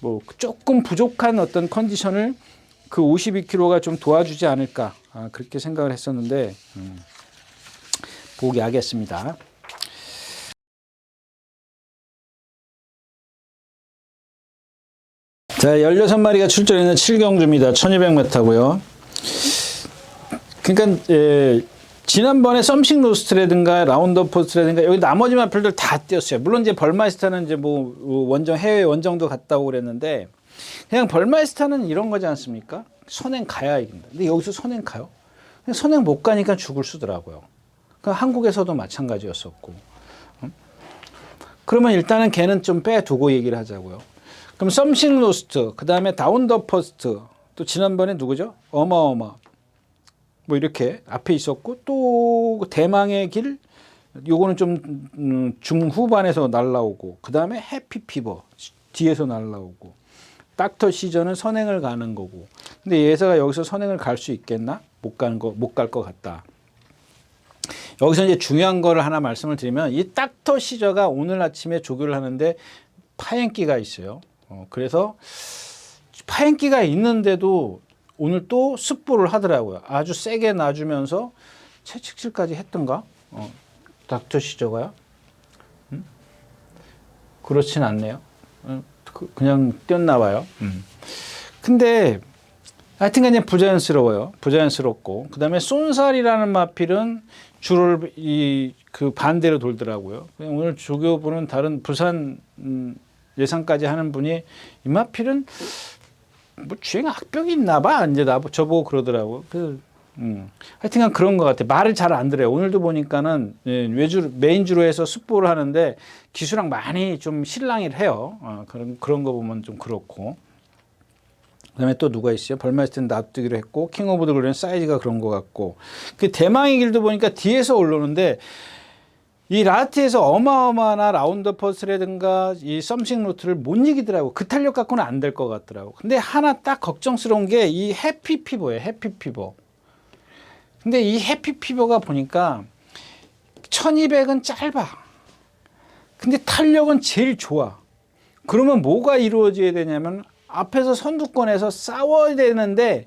Speaker 1: 뭐 조금 부족한 어떤 컨디션을 그 52km가 좀 도와주지 않을까, 그렇게 생각을 했었는데 포기하겠습니다. 자, 16마리가 출전했는 7경주입니다. 1200m고요. 그러니까 지난번에 썸씽 로스트라든가 라운드 포스트라든가 여기 나머지 마필들 다 뛰었어요. 물론 이제 벌마이스타는 이제 뭐 해외 원정도 갔다 오고 그랬는데, 그냥 벌마이스타는 이런 거지 않습니까? 선행 가야 이긴다. 근데 여기서 선행 가요? 선행 못 가니까 죽을 쓰더라고요. 그러니까 한국에서도 마찬가지였었고. 그러면 일단은 걔는 좀 빼두고 얘기를 하자고요. 그럼 썸씽 로스트, 그 다음에 다운 더 퍼스트, 또 지난번에 누구죠? 어마어마. 뭐 이렇게 앞에 있었고, 또 대망의 길, 요거는 좀 중후반에서 날라오고, 그 다음에 해피피버 뒤에서 날라오고, 닥터 시전은 선행을 가는 거고. 근데 예사가 여기서 선행을 갈 수 있겠나? 못 갈 것 같다. 여기서 이제 중요한 거를 하나 말씀을 드리면, 이 닥터 시저가 오늘 아침에 조교를 하는데 파행기가 있어요. 그래서 파행기가 있는데도 오늘 또 스포를 하더라고요. 아주 세게 놔주면서 채찍질까지 했던가? 닥터 시저가요? 그렇진 않네요. 그냥 뛰었나 봐요. 근데 하여튼간 이제 부자연스러워요. 부자연스럽고 그다음에 쏜살이라는 마필은 주를 그 반대로 돌더라고요. 오늘 조교분은 다른 부산 예상까지 하는 분이 이 마필은 뭐 주행 악벽이 있나 봐. 이제 저보고 그러더라고요. 하여튼간 그런 것 같아요. 말을 잘 안 들어요. 오늘도 보니까는 메인주로 해서 숙보를 하는데 기수랑 많이 좀 실랑이를 해요. 그런 거 보면 좀 그렇고. 그다음에 또 누가 있어요? 벌마스터는 납두기로 했고 킹 오브 더 글로리는 사이즈가 그런 것 같고 그 대망의 길도 보니까 뒤에서 올라오는데 이 라트에서 어마어마나 라운드 퍼스라든가 이 썸씽 루트를 못 이기더라고. 그 탄력 갖고는 안 될 것 같더라고. 근데 하나 딱 걱정스러운 게 이 해피 피버예요. 해피 피버. 근데 이 해피 피버가 보니까 1200은 짧아. 근데 탄력은 제일 좋아. 그러면 뭐가 이루어져야 되냐면 앞에서 선두권에서 싸워야 되는데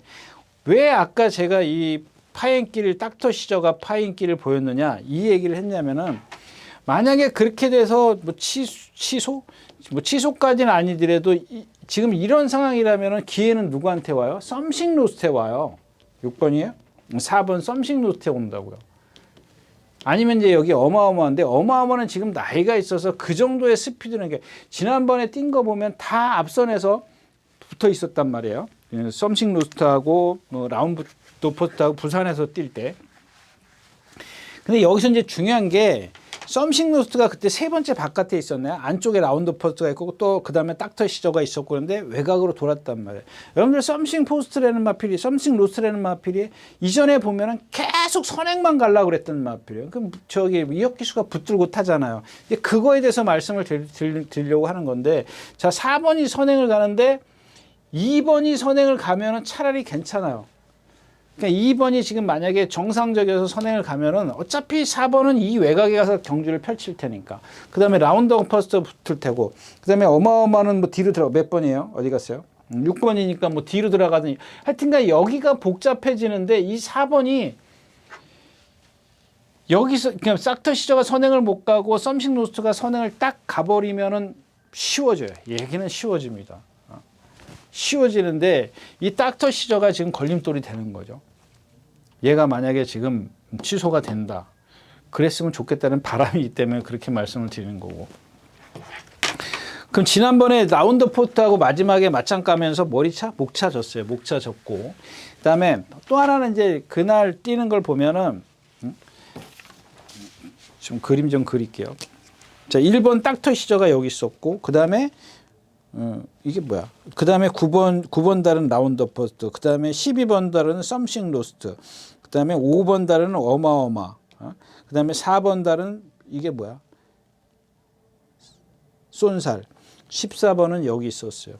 Speaker 1: 왜 아까 제가 이 파인길을 닥터 시저가 파인길을 보였느냐 이 얘기를 했냐면은 만약에 그렇게 돼서 뭐 취소까지는 아니더라도 지금 이런 상황이라면은 기회는 누구한테 와요? 썸씽 로스트에 와요. 6번이에요? 4번 썸씽 로스트에 온다고요. 아니면 이제 여기 어마어마한데 어마어마는 지금 나이가 있어서 그 정도의 스피드는 게 지난번에 뛴 거 보면 다 앞선에서 붙어 있었단 말이에요. 썸씽 로스트하고 라운드 포스트하고 부산에서 뛸 때. 근데 여기서 이제 중요한 게 썸씽 로스트가 그때 세 번째 바깥에 있었나요? 안쪽에 라운드 포스트가 있고 또 그다음에 닥터 시저가 있었고 그런데 외곽으로 돌았단 말이에요. 여러분들 썸씽 포스트라는 마필이 썸씽 로스트라는 마필이 이전에 보면은 계속 선행만 가려고 그랬던 마필이에요. 그럼 저기 이혁 기수가 붙들고 타잖아요. 그거에 대해서 말씀을 드리려고 하는 건데 자 4번이 선행을 가는데 2번이 선행을 가면은 차라리 괜찮아요. 그러니까 2번이 지금 만약에 정상적이어서 선행을 가면은 어차피 4번은 이 외곽에 가서 경주를 펼칠 테니까. 그 다음에 라운드 퍼스트 붙을 테고. 그 다음에 어마어마는 뭐 뒤로 들어가. 몇 번이에요? 어디 갔어요? 6번이니까 뭐 뒤로 들어가더니. 하여튼간 여기가 복잡해지는데 이 4번이 여기서 그냥 싹터 시저가 선행을 못 가고 썸씽 로스트가 선행을 딱 가버리면은 쉬워져요. 얘기는 쉬워집니다. 쉬워지는데 이 닥터 시저가 지금 걸림돌이 되는 거죠. 얘가 만약에 지금 취소가 된다. 그랬으면 좋겠다는 바람이 있기 때문에 그렇게 말씀을 드리는 거고. 그럼 지난번에 라운드 포트하고 마지막에 맞짱 까면서 머리차? 목차 졌어요. 목차 졌고. 그 다음에 또 하나는 이제 그날 뛰는 걸 보면은 좀 그림 좀 그릴게요. 자, 1번 닥터 시저가 여기 있었고, 그 다음에 이게 뭐야? 그 다음에 9번 달은 라운드 포스트, 그 다음에 12번 달은 썸씽 로스트, 그 다음에 5번 달은 어마어마, 그 다음에 4번 달은 이게 뭐야? 쏜살, 14번은 여기 있었어요.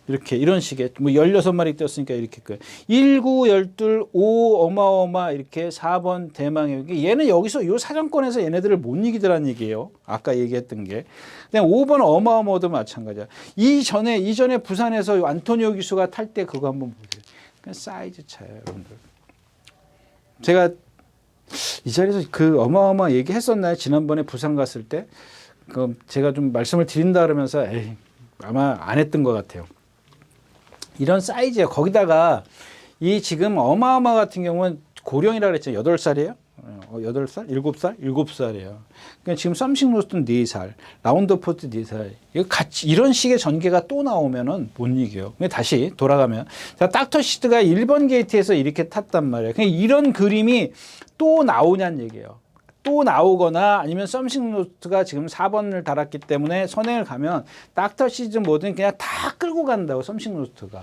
Speaker 1: 이렇게 이런 식의 뭐 16마리 뛰었으니까 이렇게 1, 9, 12, 5 어마어마 이렇게 4번 대망의 얘는 여기서 요 사정권에서 얘네들을 못 이기더란 얘기예요. 아까 얘기했던 게. 그다음 5번 어마어마도 마찬가지야. 이전에 부산에서 안토니오 기수가 탈 때 그거 한번 보세요. 그냥 사이즈 차예요, 여러분들. 제가 이 자리에서 그 어마어마 얘기했었나요? 지난번에 부산 갔을 때. 그 제가 좀 말씀을 드린다 그러면서 에이, 아마 안 했던 것 같아요. 이런 사이즈예요. 거기다가 이 지금 어마어마 같은 경우는 고령이라 그랬죠. 8살이에요? 8살? 7살? 7살이에요. 그러니까 지금 썸씽 로스트는 4살, 라운드 포트 4살. 이거 같이 이런 식의 전개가 또 나오면은 못 이겨요. 다시 돌아가면. 자, 닥터 시트가 1번 게이트에서 이렇게 탔단 말이에요. 그러니까 이런 그림이 또 나오냐는 얘기예요. 또 나오거나 아니면 썸씽 로스트가 지금 4번을 달았기 때문에 선행을 가면 닥터 시즌 뭐든 그냥 다 끌고 간다고 썸씽 로스트가.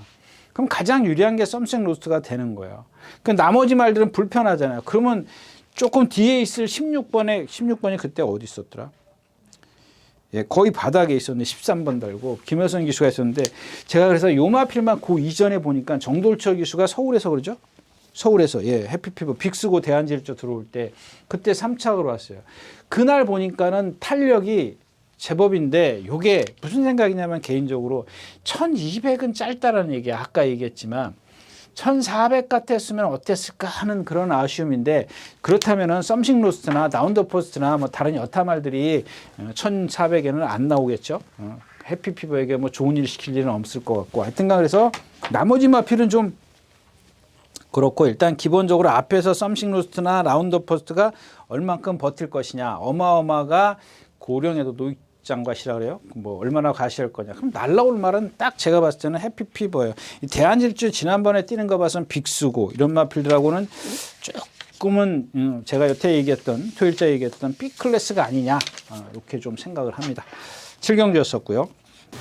Speaker 1: 그럼 가장 유리한 게 썸씽 로스트가 되는 거예요. 그 나머지 말들은 불편하잖아요. 그러면 조금 뒤에 있을 16번이 그때 어디 있었더라? 예, 거의 바닥에 있었는데 13번 달고 김효선 기수가 있었는데 제가 그래서 요마필만 그 이전에 보니까 정돌철 기수가 서울에서 그러죠? 서울에서 해피피버 빅스고 대한제일조 들어올 때 그때 3착으로 왔어요. 그날 보니까는 탄력이 제법인데 요게 무슨 생각이냐면 개인적으로 1200은 짧다라는 얘기야. 아까 얘기했지만 1400 같았으면 어땠을까 하는 그런 아쉬움인데 그렇다면은 썸씽 로스트나 라운드 포스트나 뭐 다른 여타 말들이 1400에는 안 나오겠죠. 해피피버에게 뭐 좋은 일 시킬 일은 없을 것 같고 하여튼간 그래서 나머지 마필은 좀 그렇고 일단 기본적으로 앞에서 썸씽 로스트나 라운드 퍼스트가 얼만큼 버틸 것이냐. 어마어마가 고령에도 노익장과시라 그래요. 뭐 얼마나 과시할 거냐. 그럼 날라올 말은 딱 제가 봤을 때는 해피피버예요. 이 대한질주 지난번에 뛰는 거 봐서는 빅수고 이런 마필들하고는 조금은 제가 여태 얘기했던 토요일자 얘기했던 B 클래스가 아니냐 이렇게 좀 생각을 합니다. 7경주였었고요.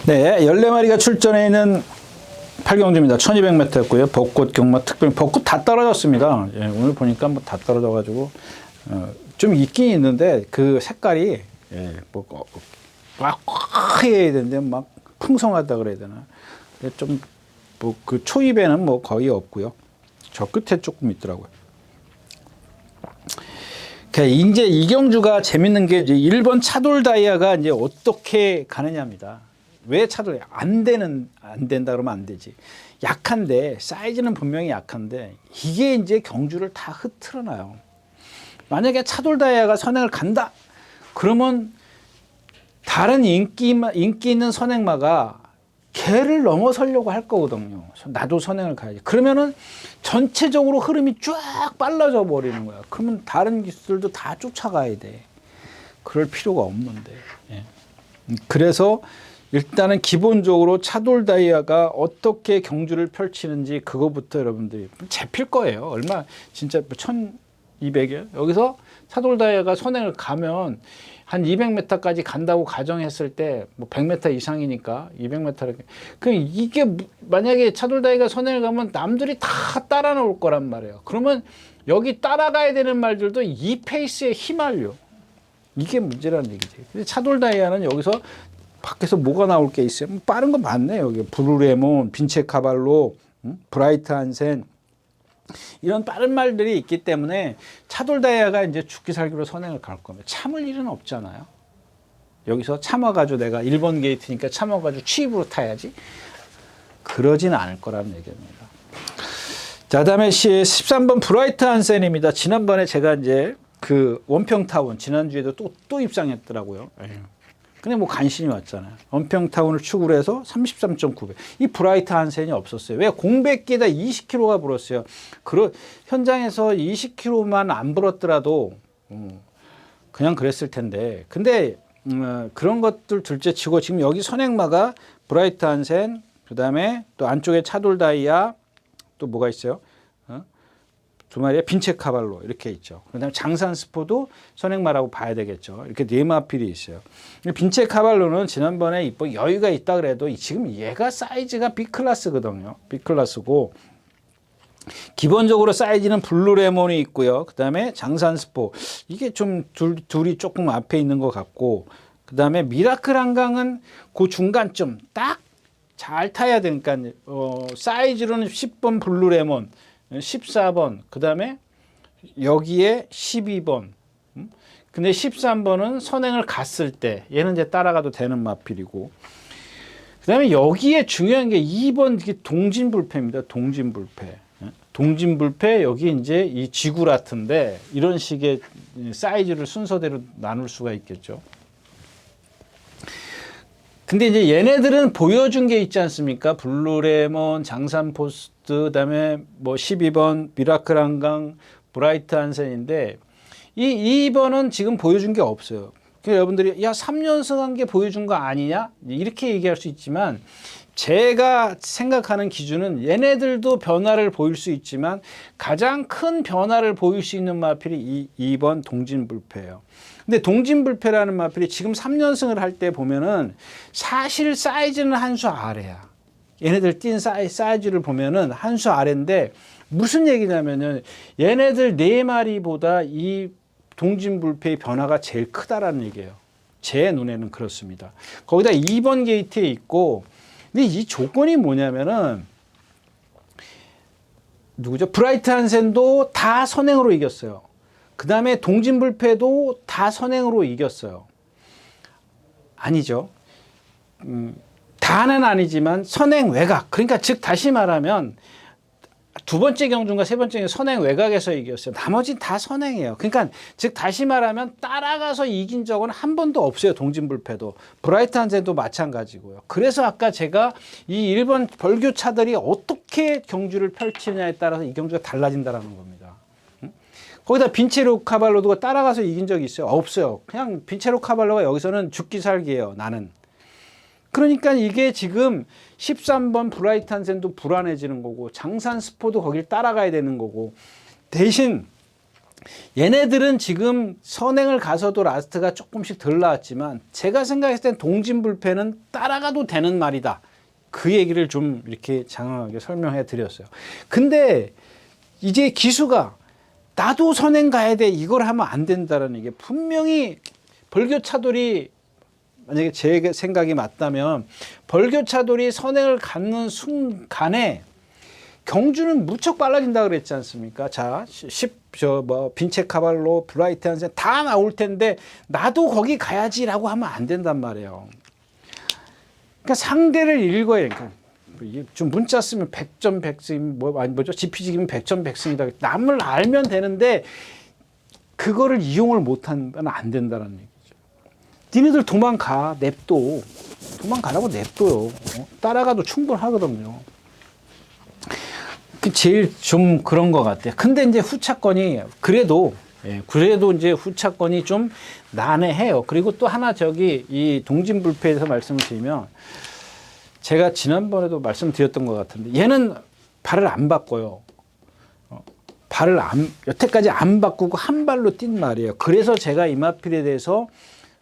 Speaker 1: 네, 14마리가 출전해 있는 8경주입니다. 1200m였고요. 벚꽃 경마 특별 벚꽃 다 떨어졌습니다. 예, 오늘 보니까 뭐 다 떨어져 가지고 좀 있긴 있는데 그 색깔이 막 화해야 되는데 막 풍성하다 그래야 되나. 좀 뭐 그 초입에는 뭐 거의 없고요. 저 끝에 조금 있더라고요. 이제 이경주가 재밌는 게 이제 1번 차돌 다이아가 이제 어떻게 가느냐입니다. 왜 차돌 안 된다 그러면 안 되지. 약한데 사이즈는 분명히 약한데 이게 이제 경주를 다 흐트러놔요. 만약에 차돌 다이아가 선행을 간다. 그러면 다른 인기 있는 선행마가 걔를 넘어서려고 할 거거든요. 나도 선행을 가야지. 그러면은 전체적으로 흐름이 쫙 빨라져 버리는 거야. 그러면 다른 기수들도 다 쫓아가야 돼. 그럴 필요가 없는데. 예. 그래서 일단은 기본적으로 차돌 다이아가 어떻게 경주를 펼치는지 그거부터 여러분들이 잡힐 거예요. 얼마 진짜 1200이요? 여기서 차돌 다이아가 선행을 가면 한 200m까지 간다고 가정했을 때 뭐 100m 이상이니까 200m. 그럼 이게 만약에 차돌 다이아가 선행을 가면 남들이 다 따라 나올 거란 말이에요. 그러면 여기 따라가야 되는 말들도 이 페이스에 휘말려. 이게 문제라는 얘기지. 근데 차돌 다이아는 여기서 밖에서 뭐가 나올 게 있어요? 뭐 빠른 거 많네. 여기 블루레몬, 빈체 카발로, 브라이트 한센 이런 빠른 말들이 있기 때문에 차돌 다이아가 이제 죽기 살기로 선행을 갈 겁니다. 참을 일은 없잖아요. 여기서 참아가지고 내가 1번 게이트니까 참아가지고 취입으로 타야지. 그러진 않을 거라는 얘기입니다. 자, 다음에 13번 브라이트 한센입니다. 지난번에 제가 이제 그 원평타운 지난주에도 또 입상했더라고요. 근데 뭐 간신히 왔잖아요. 원평타운을 축으로 해서 33.9배. 이 브라이트 한센이 없었어요. 왜? 공백기에다 20kg가 불었어요. 현장에서 20kg만 안 불었더라도 그냥 그랬을 텐데. 근데 그런 것들 둘째치고 지금 여기 선행마가 브라이트 한센, 그 다음에 또 안쪽에 차돌 다이아, 또 뭐가 있어요? 두 마리에 빈체 카발로 이렇게 있죠. 그다음에 장산 스포도 선행마라고 봐야 되겠죠. 이렇게 네 마필이 있어요. 빈체 카발로는 지난번에 뭐 여유가 있다 그래도 지금 얘가 사이즈가 B 클래스거든요. B 클래스고 기본적으로 사이즈는 블루레몬이 있고요. 그다음에 장산 스포 이게 좀 둘이 조금 앞에 있는 것 같고 그다음에 미라클 한강은 그 중간쯤 딱 잘 타야 되니까 사이즈로는 10번 블루레몬 14번, 그 다음에 여기에 12번. 근데 13번은 선행을 갔을 때, 얘는 이제 따라가도 되는 마필이고. 그 다음에 여기에 중요한 게 2번 동진불패입니다. 동진불패. 동진불패, 여기 이제 이 지구라트인데, 이런 식의 사이즈를 순서대로 나눌 수가 있겠죠. 근데 이제 얘네들은 보여준 게 있지 않습니까? 블루레몬, 장산포스트, 그다음에 뭐 12번 미라클 한강, 브라이트 한센인데 이 2번은 지금 보여준 게 없어요. 그래서 여러분들이 야 3연승 한 게 보여준 거 아니냐? 이렇게 얘기할 수 있지만 제가 생각하는 기준은 얘네들도 변화를 보일 수 있지만 가장 큰 변화를 보일 수 있는 마필이 2번 동진불패예요. 근데 동진불패라는 마필이 지금 3연승을 할 때 보면은 사실 사이즈는 한 수 아래야. 얘네들 뛴 사이즈를 보면은 한 수 아래인데 무슨 얘기냐면은 얘네들 4마리보다 이 동진불패의 변화가 제일 크다라는 얘기예요. 제 눈에는 그렇습니다. 거기다 2번 게이트에 있고 근데 이 조건이 뭐냐면은 누구죠? 브라이트 한센도 다 선행으로 이겼어요. 그 다음에 동진불패도 다 선행으로 이겼어요. 아니죠. 다는 아니지만 선행 외곽. 그러니까 즉 다시 말하면 두 번째 경주인가 세 번째 경주 선행 외곽에서 이겼어요. 나머지는 다 선행이에요. 그러니까 즉 다시 말하면 따라가서 이긴 적은 한 번도 없어요. 동진불패도. 브라이트한젠도 마찬가지고요. 그래서 아까 제가 이 1번 벌교차들이 어떻게 경주를 펼치느냐에 따라서 이 경주가 달라진다는 겁니다. 거기다 빈체로 카발로도 따라가서 이긴 적이 있어요? 없어요. 그냥 빈체로 카발로가 여기서는 죽기 살기예요. 나는. 그러니까 이게 지금 13번 브라이트한센도 불안해지는 거고 장산스포도 거길 따라가야 되는 거고 대신 얘네들은 지금 선행을 가서도 라스트가 조금씩 덜 나왔지만 제가 생각했을 땐 동진불패는 따라가도 되는 말이다. 그 얘기를 좀 이렇게 장황하게 설명해 드렸어요. 근데 이제 기수가 나도 선행 가야 돼 이걸 하면 안 된다는 얘기. 분명히 벌교차돌이 만약에 제 생각이 맞다면 벌교차돌이 선행을 갖는 순간에 경주는 무척 빨라진다 그랬지 않습니까? 자, 빈체 카발로, 브라이트한센 다 나올 텐데 나도 거기 가야지라고 하면 안 된단 말이에요. 그러니까 상대를 읽어야 그러니까 좀 문자 쓰면 100점 100승 뭐죠? 지피지기면 100점 100승이다. 남을 알면 되는데 그거를 이용을 못하면 안 된다는 얘기. 니네들 도망가, 냅둬. 도망가라고 냅둬요. 따라가도 충분하거든요. 그 제일 좀 그런 것 같아요. 근데 이제 후차권이 그래도 이제 후차권이 좀 난해해요. 그리고 또 하나 이 동진불패에서 말씀을 드리면 제가 지난번에도 말씀드렸던 것 같은데 얘는 발을 안 바꿔요. 여태까지 안 바꾸고 한 발로 뛴 말이에요. 그래서 제가 이 마필에 대해서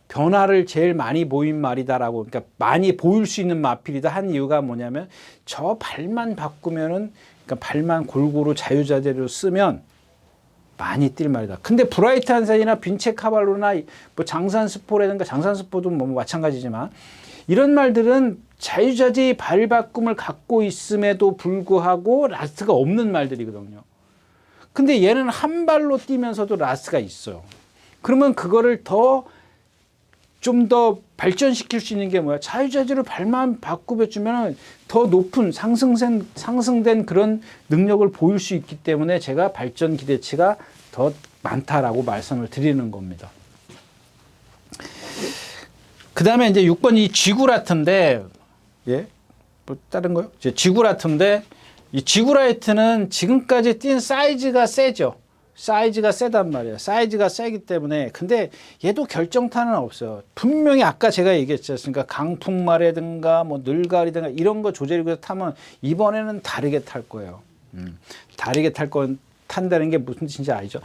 Speaker 1: 변화를 제일 많이 보인 말이다라고, 그러니까 많이 보일 수 있는 마필이다 한 이유가 뭐냐면 저 발만 바꾸면은, 그러니까 발만 골고루 자유자재로 쓰면 많이 뛸 말이다. 근데 브라이트한센이나 빈체 카발로나 뭐 장산스포라든가 장산스포도 뭐 마찬가지지만 이런 말들은 자유자재의 발 바꿈을 갖고 있음에도 불구하고 라스트가 없는 말들이거든요. 근데 얘는 한 발로 뛰면서도 라스트가 있어요. 그러면 그거를 좀 더 발전시킬 수 있는 게 뭐야? 자유자재로 발만 바꾸어주면 더 높은 상승된 그런 능력을 보일 수 있기 때문에 제가 발전 기대치가 더 많다라고 말씀을 드리는 겁니다. 그 다음에 이제 6번 이 지구라트인데, 뭐 다른 거요? 지구라트인데, 이 지구라이트는 지금까지 뛴 사이즈가 세죠. 사이즈가 세단 말이에요. 사이즈가 세기 때문에. 근데 얘도 결정타는 없어요. 분명히 아까 제가 얘기했지 않습니까? 강풍마라든가 뭐 늘가을이든가 이런 거 조제리고 타면 이번에는 다르게 탈 거예요. 다르게 탄다는 게 무슨 뜻인지 알죠?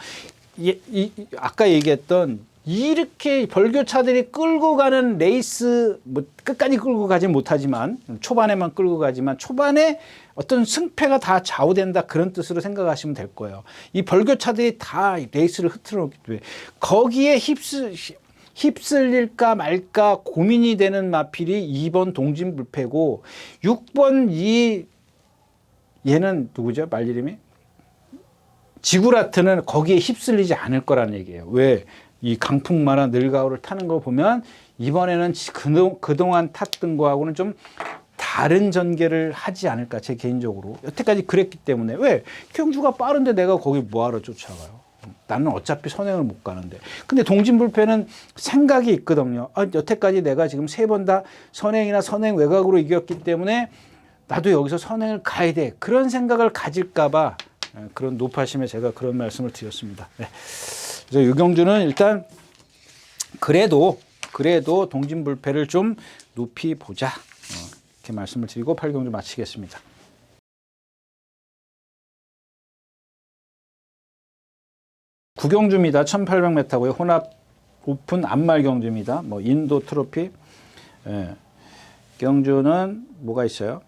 Speaker 1: 아까 얘기했던 이렇게 벌교차들이 끌고 가는 레이스, 뭐 끝까지 끌고 가진 못하지만 초반에만 끌고 가지만 초반에 어떤 승패가 다 좌우된다 그런 뜻으로 생각하시면 될 거예요. 이 벌교차들이 다 레이스를 흐트러 놓기 때문에 거기에 휩쓸릴까 말까 고민이 되는 마필이 2번 동진불패고 6번 얘는 누구죠? 말 이름이? 지구라트는 거기에 휩쓸리지 않을 거라는 얘기예요. 왜? 이 강풍마나 늘가을을 타는 거 보면 이번에는 그동안 탔던 거하고는 좀 다른 전개를 하지 않을까, 제 개인적으로. 여태까지 그랬기 때문에. 왜? 경주가 빠른데 내가 거기 뭐하러 쫓아가요? 나는 어차피 선행을 못 가는데. 근데 동진불패는 생각이 있거든요. 여태까지 내가 지금 3번 다 선행이나 선행 외곽으로 이겼기 때문에 나도 여기서 선행을 가야 돼. 그런 생각을 가질까봐 그런 높아심에 제가 그런 말씀을 드렸습니다. 그래서 유경주는 일단 그래도 동진불패를 좀 높이 보자. 이렇게 말씀을 드리고 8경주 마치겠습니다. 구경주입니다. 1800m고요. 혼합 오픈 암말 경주입니다. 뭐 인도 트로피. 경주는 뭐가 있어요?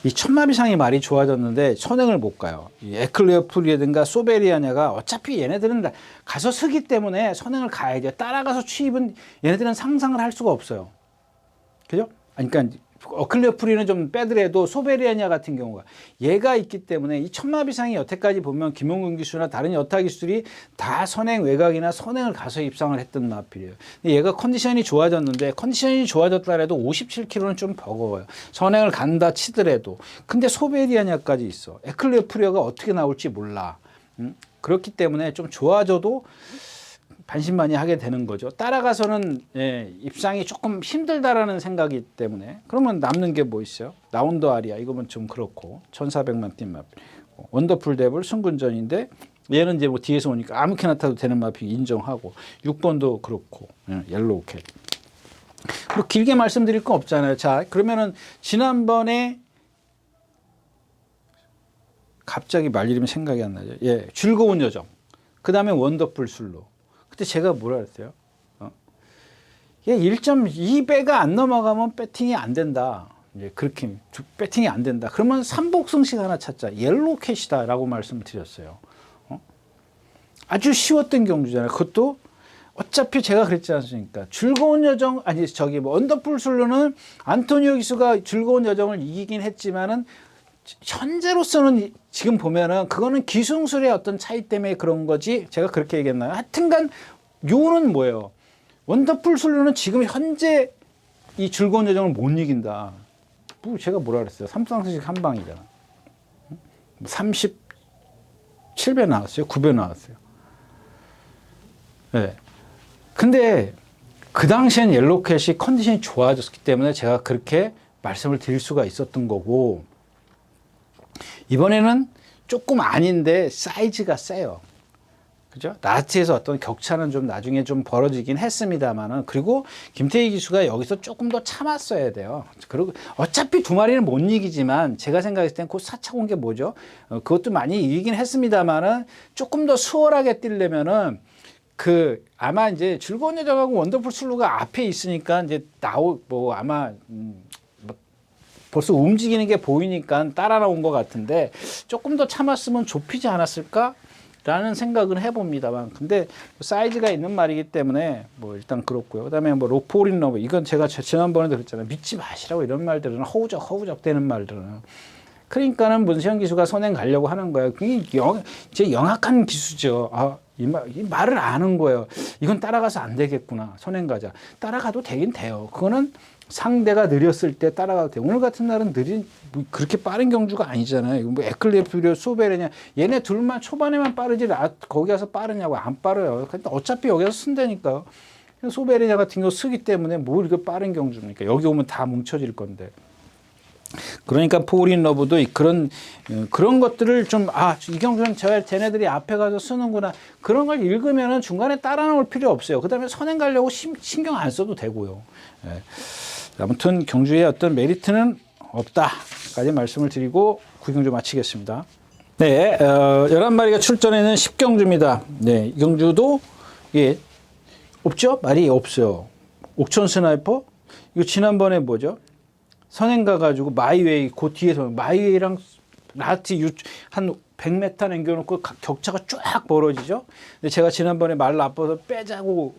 Speaker 1: 이 천마비상이 말이 좋아졌는데 선행을 못 가요. 이 에클레어풀이라든가 소베리아냐가 어차피 얘네들은 가서 서기 때문에 선행을 가야 돼요. 따라가서 취입은 얘네들은 상상을 할 수가 없어요. 그죠? 그러니까 어클레오프리는 좀 빼더라도 소베리아니아 같은 경우가 얘가 있기 때문에 이 천마비상이 여태까지 보면 김용근 기수나 다른 여타 기수들이 다 선행 외곽이나 선행을 가서 입상을 했던 마필이에요. 근데 얘가 컨디션이 좋아졌는데 컨디션이 좋아졌다라도 57km는 좀 버거워요. 선행을 간다 치더라도. 근데 소베리아니아까지 있어. 에클레오프리아가 어떻게 나올지 몰라. 그렇기 때문에 좀 좋아져도 반신반의하게 되는 거죠. 따라가서는 입상이 조금 힘들다라는 생각이기 때문에 그러면 남는 게 뭐 있어요? 라운드 아리아 이거면 좀 그렇고 1400만 뛴 마필 원더풀 데블 승군전인데 얘는 이제 뭐 뒤에서 오니까 아무렇게나 타도 되는 마필 인정하고 6번도 그렇고 옐로우 캣. 뭐 길게 말씀드릴 건 없잖아요. 자 그러면은 지난번에 갑자기 말 이름이 생각이 안 나죠. 즐거운 여정. 그 다음에 원더풀 술로. 그때 제가 뭐라 그랬어요? 얘 1.2배가 안 넘어가면 배팅이 안 된다. 이제 그렇게 배팅이 안 된다. 그러면 삼복승식 하나 찾자. 옐로우 캣이다라고 말씀을 드렸어요. 아주 쉬웠던 경주잖아요. 그것도 어차피 제가 그랬지 않습니까? 즐거운 여정 아니 뭐 원더풀 술로는 안토니오 기수가 즐거운 여정을 이기긴 했지만은 현재로서는 지금 보면은 그거는 기술의 어떤 차이 때문에 그런 거지 제가 그렇게 얘기했나요? 하여튼간 요는 뭐예요? 원더풀 술로는 지금 현재 이 즐거운 여정을 못 이긴다. 뭐 제가 뭐라 그랬어요? 삼쌍승식 한 방이잖아. 37배 나왔어요? 9배 나왔어요? 네. 근데 그 당시엔 옐로우캣이 컨디션이 좋아졌기 때문에 제가 그렇게 말씀을 드릴 수가 있었던 거고 이번에는 조금 아닌데 사이즈가 세요. 그죠? 라스트에서 어떤 격차는 좀 나중에 좀 벌어지긴 했습니다만은 그리고 김태희 기수가 여기서 조금 더 참았어야 돼요. 그리고 어차피 두 마리는 못 이기지만 제가 생각했을 땐 그 사차고 온 게 뭐죠? 그것도 많이 이기긴 했습니다만은 조금 더 수월하게 뛰려면은 아마 이제 즐거운 여정하고 원더풀 슬로가 앞에 있으니까 이제 아마 벌써 움직이는 게 보이니까 따라 나온 것 같은데 조금 더 참았으면 좁히지 않았을까라는 생각을 해봅니다만 근데 사이즈가 있는 말이기 때문에 뭐 일단 그렇고요. 그다음에 뭐 로포린 러브 이건 제가 지난번에도 그랬잖아요. 믿지 마시라고 이런 말들은 허우적 되는 말들은 그러니까는 문세영 기수가 선행 가려고 하는 거예요. 그게 제 영악한 기수죠. 이 말을 아는 거예요. 이건 따라가서 안 되겠구나. 선행 가자. 따라가도 되긴 돼요. 그거는 상대가 느렸을 때 따라가도 돼. 오늘 같은 날은 뭐 그렇게 빠른 경주가 아니잖아요. 뭐 에클레오프리아, 소베르냐 얘네 둘만 초반에만 빠르지 거기 가서 빠르냐고 안 빠르요. 근데 어차피 여기서 쓴다니까요. 소베르냐 같은 경우 쓰기 때문에 뭐 이렇게 빠른 경주입니까? 여기 오면 다 뭉쳐질 건데. 그러니까 포린 러브도 그런 것들을 좀 이 경주는 쟤네들이 앞에 가서 쓰는구나 그런 걸 읽으면은 중간에 따라 나올 필요 없어요. 그다음에 선행 가려고 신경 안 써도 되고요. 아무튼 경주의 어떤 메리트는 없다까지 말씀을 드리고 구경주 마치겠습니다. 네, 11마리가 출전에는 10경주입니다. 네, 이 경주도 없죠? 말이 없어요. 옥천 스나이퍼 이거 지난번에 뭐죠? 선행 가가지고 마이웨이 그 뒤에서 마이웨이랑 라트 한 100m 남겨놓고 격차가 쫙 벌어지죠. 근데 제가 지난번에 말 나빠서 빼자고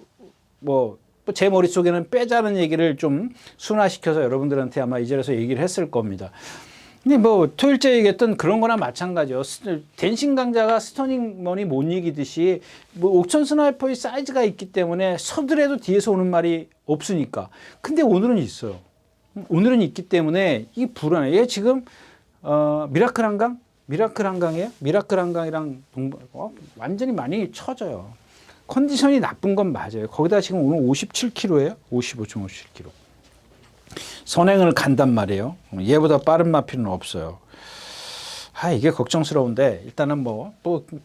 Speaker 1: 제 머릿속에는 빼자는 얘기를 좀 순화시켜서 여러분들한테 아마 이 자리에서 얘기를 했을 겁니다. 근데 뭐 토요일째 얘기했던 그런 거나 마찬가지요. 댄싱 강자가 스터닝 머니 못 이기듯이 뭐 옥천 스나이퍼의 사이즈가 있기 때문에 서더라도 뒤에서 오는 말이 없으니까. 근데 오늘은 있어요. 오늘은 있기 때문에 이 불안해. 얘 지금 미라클 한강? 미라클 한강이에요? 미라클 한강이랑 완전히 많이 처져요. 컨디션이 나쁜 건 맞아요. 거기다 지금 오늘 57km예요. 55.57km. 선행을 간단 말이에요. 얘보다 빠른 마필은 없어요. 이게 걱정스러운데 일단은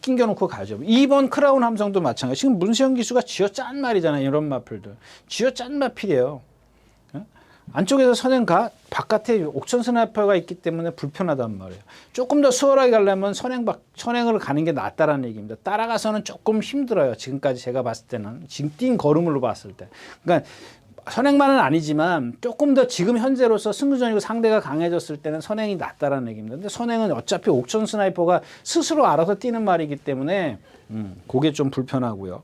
Speaker 1: 낑겨놓고 가죠. 2번 크라운 함성도 마찬가지. 지금 문세영 기수가 쥐어짠 말이잖아요. 이런 마필들. 쥐어짠 마필이에요. 안쪽에서 선행 바깥에 옥천 스나이퍼가 있기 때문에 불편하단 말이에요. 조금 더 수월하게 가려면 선행을 가는 게 낫다라는 얘기입니다. 따라가서는 조금 힘들어요. 지금까지 제가 봤을 때는. 지금 뛴 걸음으로 봤을 때. 그러니까 선행만은 아니지만 조금 더 지금 현재로서 승부전이고 상대가 강해졌을 때는 선행이 낫다라는 얘기입니다. 근데 선행은 어차피 옥천 스나이퍼가 스스로 알아서 뛰는 말이기 때문에 그게 좀 불편하고요.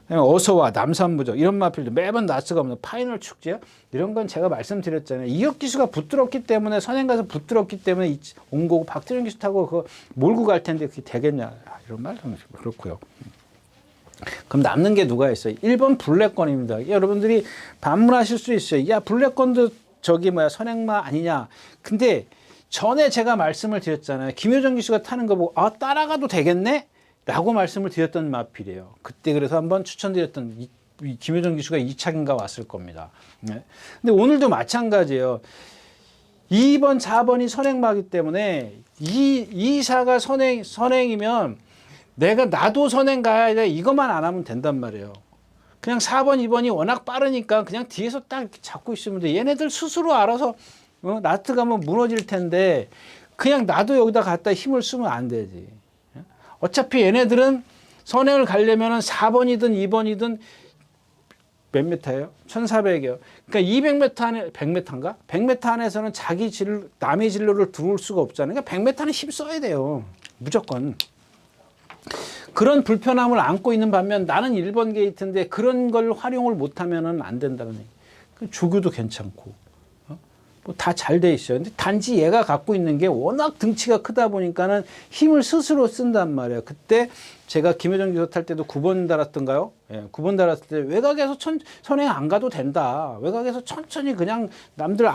Speaker 1: 어서와 남산부적 이런 마필도 매번 나스가 없는 파이널 축제야 이런 건 제가 말씀드렸잖아요. 이혁 기수가 붙들었기 때문에 선행 가서 붙들었기 때문에 온 거고 박재정 기수 타고 그거 몰고 갈 텐데 그게 되겠냐 이런 말 그렇고요. 그럼 남는 게 누가 있어요? 1번 블랙건입니다. 여러분들이 반문하실 수 있어요. 야 블랙건도 저기 뭐야 선행마 아니냐. 근데 전에 제가 말씀을 드렸잖아요. 김효정 기수가 타는 거 보고 아 따라가도 되겠네? 라고 말씀을 드렸던 마필이에요. 그때 그래서 한번 추천드렸던 이 김효정 기수가 2차인가 왔을 겁니다. 네. 근데 오늘도 마찬가지예요. 2번, 4번이 선행마기 때문에 2, 4가 선행이면 나도 선행 가야 돼. 이것만 안 하면 된단 말이에요. 그냥 4번, 2번이 워낙 빠르니까 그냥 뒤에서 딱 이렇게 잡고 있으면 돼. 얘네들 스스로 알아서 나트 가면 무너질 텐데 그냥 나도 여기다 갖다 힘을 쓰면 안 되지. 어차피 얘네들은 선행을 가려면 4번이든 2번이든 몇 미터예요? 1400이요. 그러니까 200m 안에 100m인가? 100m 안에서는 남의 진로를 들어올 수가 없잖아요. 그러니까 100m는 힘 써야 돼요. 무조건. 그런 불편함을 안고 있는 반면 나는 1번 게이트인데 그런 걸 활용을 못하면 안 된다는 얘기. 조교도 괜찮고. 뭐 다 잘 돼 있어요. 근데 단지 얘가 갖고 있는 게 워낙 등치가 크다 보니까는 힘을 스스로 쓴단 말이에요. 그때 제가 김효정 기수 탈 때도 9번 달았던가요? 예, 9번 달았을 때 외곽에서 선행 안 가도 된다. 외곽에서 천천히 그냥 남들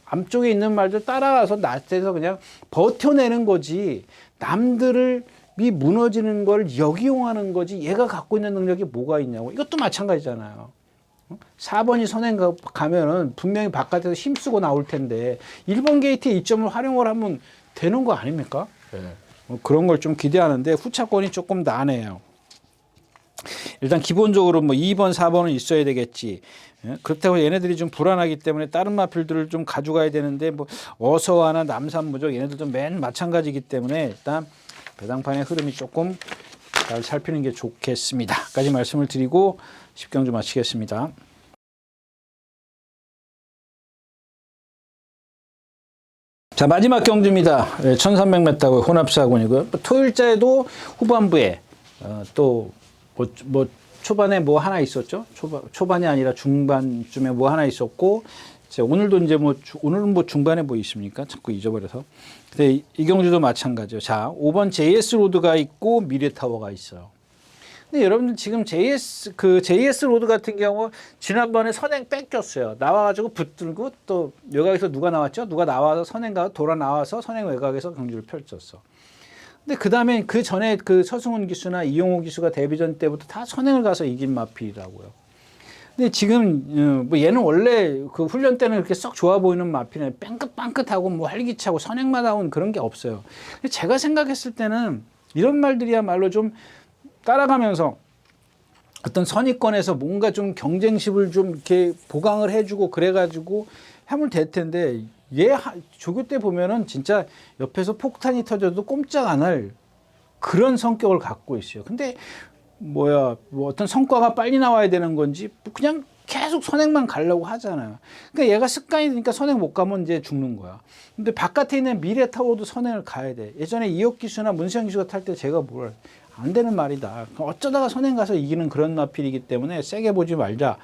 Speaker 1: 앞쪽에 있는 말들 따라가서 낫에서 그냥 버텨내는 거지. 남들을 무너지는 걸 역이용하는 거지. 얘가 갖고 있는 능력이 뭐가 있냐고. 이것도 마찬가지잖아요. 4번이 선행 가면은 분명히 바깥에서 힘쓰고 나올 텐데 1번 게이트의 이점을 활용을 하면 되는 거 아닙니까? 네. 그런 걸 좀 기대하는데 후차권이 조금 나네요. 일단 기본적으로 뭐 2번, 4번은 있어야 되겠지. 예? 그렇다고 얘네들이 좀 불안하기 때문에 다른 마필들을 좀 가져가야 되는데 뭐 어서와나 남산무적 얘네들도 맨 마찬가지이기 때문에 일단 배당판의 흐름이 조금 잘 살피는 게 좋겠습니다. 까지 말씀을 드리고 10경주 마치겠습니다. 자, 마지막 경주입니다. 1300m 혼합사군이고요. 토요일자에도 후반부에 또 뭐 초반에 뭐 하나 있었죠. 초반이 아니라 중반쯤에 뭐 하나 있었고 오늘도 이제 오늘은 뭐 중반에 뭐 있습니까? 자꾸 잊어버려서. 근데 이 경주도 마찬가지죠. 자, 5번 JS 로드가 있고 미래타워가 있어요. 근데 여러분들 지금 JS 로드 같은 경우 지난번에 선행 뺏겼어요. 나와가지고 붙들고 또 외곽에서 누가 나왔죠? 누가 나와서 선행가 돌아 나와서 선행 외곽에서 경주를 펼쳤어. 근데 그 다음에 그 전에 그 서승훈 기수나 이용호 기수가 데뷔전 때부터 다 선행을 가서 이긴 마필이라고요. 근데 지금 뭐 얘는 원래 그 훈련 때는 그렇게 썩 좋아 보이는 마필은 빵긋빵긋하고 뭐 활기차고 선행마다운 그런 게 없어요. 근데 제가 생각했을 때는 이런 말들이야말로 좀 따라가면서 어떤 선의권에서 뭔가 좀 경쟁심을 좀 이렇게 보강을 해주고 그래가지고 하면 될 텐데 얘 조교 때 보면은 진짜 옆에서 폭탄이 터져도 꼼짝 안 할 그런 성격을 갖고 있어요. 근데 뭐 어떤 성과가 빨리 나와야 되는 건지 그냥 계속 선행만 가려고 하잖아요. 그러니까 얘가 습관이 되니까 선행 못 가면 이제 죽는 거야. 근데 바깥에 있는 미래타워도 선행을 가야 돼. 예전에 이혁 기수나 문세영 기수가 탈 때 제가 안 되는 말이다. 어쩌다가 선행 가서 이기는 그런 마필이기 때문에 세게 보지 말자.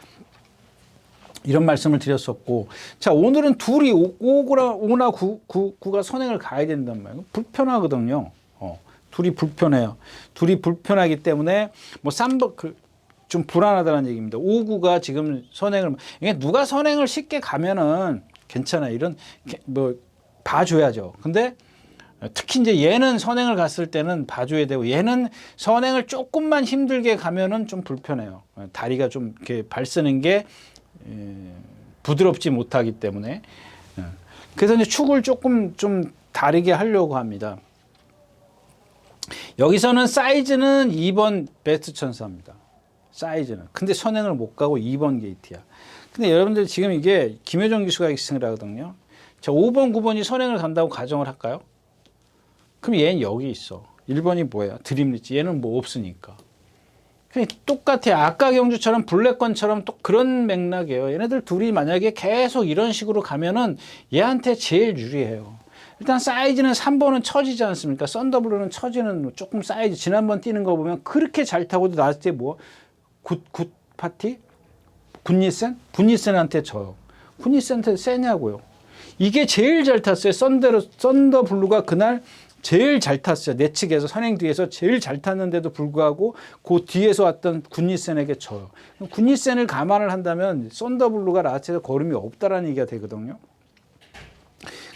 Speaker 1: 이런 말씀을 드렸었고. 자, 오늘은 둘이 5나 9가 선행을 가야 된단 말이에요. 불편하거든요. 둘이 불편해요. 둘이 불편하기 때문에 뭐 3번 좀 불안하다는 얘기입니다. 5, 9가 지금 선행을 이게 누가 선행을 쉽게 가면은 괜찮아요. 이런 뭐 봐줘야죠. 근데 특히 이제 얘는 선행을 갔을 때는 봐줘야 되고 얘는 선행을 조금만 힘들게 가면은 좀 불편해요. 다리가 좀 이렇게 발 쓰는 게 부드럽지 못하기 때문에 그래서 이제 축을 조금 좀 다르게 하려고 합니다. 여기서는 사이즈는 2번 베스트 천사입니다. 사이즈는. 근데 선행을 못 가고 2번 게이트야. 근데 여러분들 지금 이게 김효정 기수가 X승을 하거든요. 자, 5번, 9번이 선행을 간다고 가정을 할까요? 그럼 얘는 여기 있어. 1번이 뭐야? 드림리치. 얘는 뭐 없으니까. 그냥 똑같아. 아까 경주처럼 블랙건처럼 또 그런 맥락이에요. 얘네들 둘이 만약에 계속 이런 식으로 가면은 얘한테 제일 유리해요. 일단 사이즈는 3번은 처지지 않습니까? 썬더블루는 처지는 조금 사이즈 지난번 뛰는 거 보면 그렇게 잘 타고도 나왔을 때 뭐 굿 파티? 굿니센? 굿니센한테 져요. 굿니센한테 세냐고요. 이게 제일 잘 탔어요. 썬더블루가 그날 제일 잘 탔어요. 내 측에서 선행 뒤에서 제일 잘 탔는데도 불구하고 그 뒤에서 왔던 굿니센에게 져요. 굿니센을 감안을 한다면 썬더블루가 라스트에서 걸음이 없다라는 얘기가 되거든요.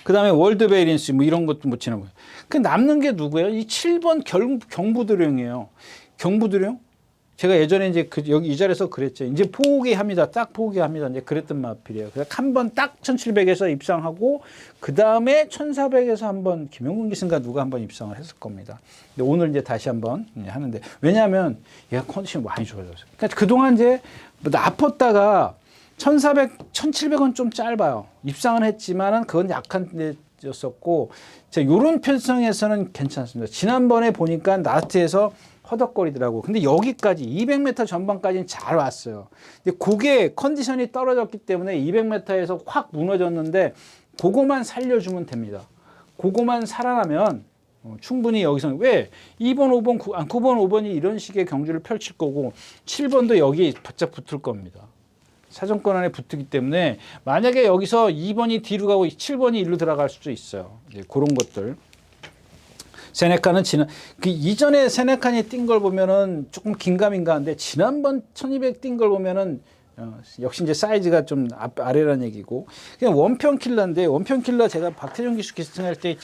Speaker 1: 그 다음에 월드베이린스 뭐 이런 것도 못 지나고요. 그 남는 게 누구예요? 이 7번 경부도령이에요. 경부도령? 제가 예전에 이제 여기 이 자리에서 그랬죠. 이제 포기합니다. 딱 포기합니다. 이제 그랬던 마필이에요. 그래서 한 번 딱 1700에서 입상하고 그 다음에 1400에서 한번 김용근 기승가 누가 한번 입상을 했을 겁니다. 근데 오늘 이제 다시 한번 하는데 왜냐하면 얘가 컨디션이 많이 좋아졌어요. 그러니까 그동안 이제 아팠다가 1400, 1700은 좀 짧아요. 입상은 했지만은 그건 약한 데였었고, 이런 편성에서는 괜찮습니다. 지난번에 보니까 라스트에서 허덕거리더라고. 근데 여기까지 200m 전반까지는 잘 왔어요. 근데 그게 컨디션이 떨어졌기 때문에 200m에서 확 무너졌는데 그거만 살려주면 됩니다. 그거만 살아나면 충분히 여기서 왜 2번, 5번, 9번, 5번이 이런 식의 경주를 펼칠 거고 7번도 여기 바짝 붙을 겁니다. 사정권 안에 붙기 때문에 만약에 여기서 2번이 뒤로 가고 7번이 일로 들어갈 수도 있어요. 이제 그런 것들. 세네카는 그 이전에 세네카니 뛴 걸 보면은 조금 긴가민가한데 지난번 1200 뛴 걸 보면은 역시 이제 사이즈가 좀 아래란 얘기고 그냥 원편 킬러인데 원편 킬러 제가 박태종 기수 기승할 때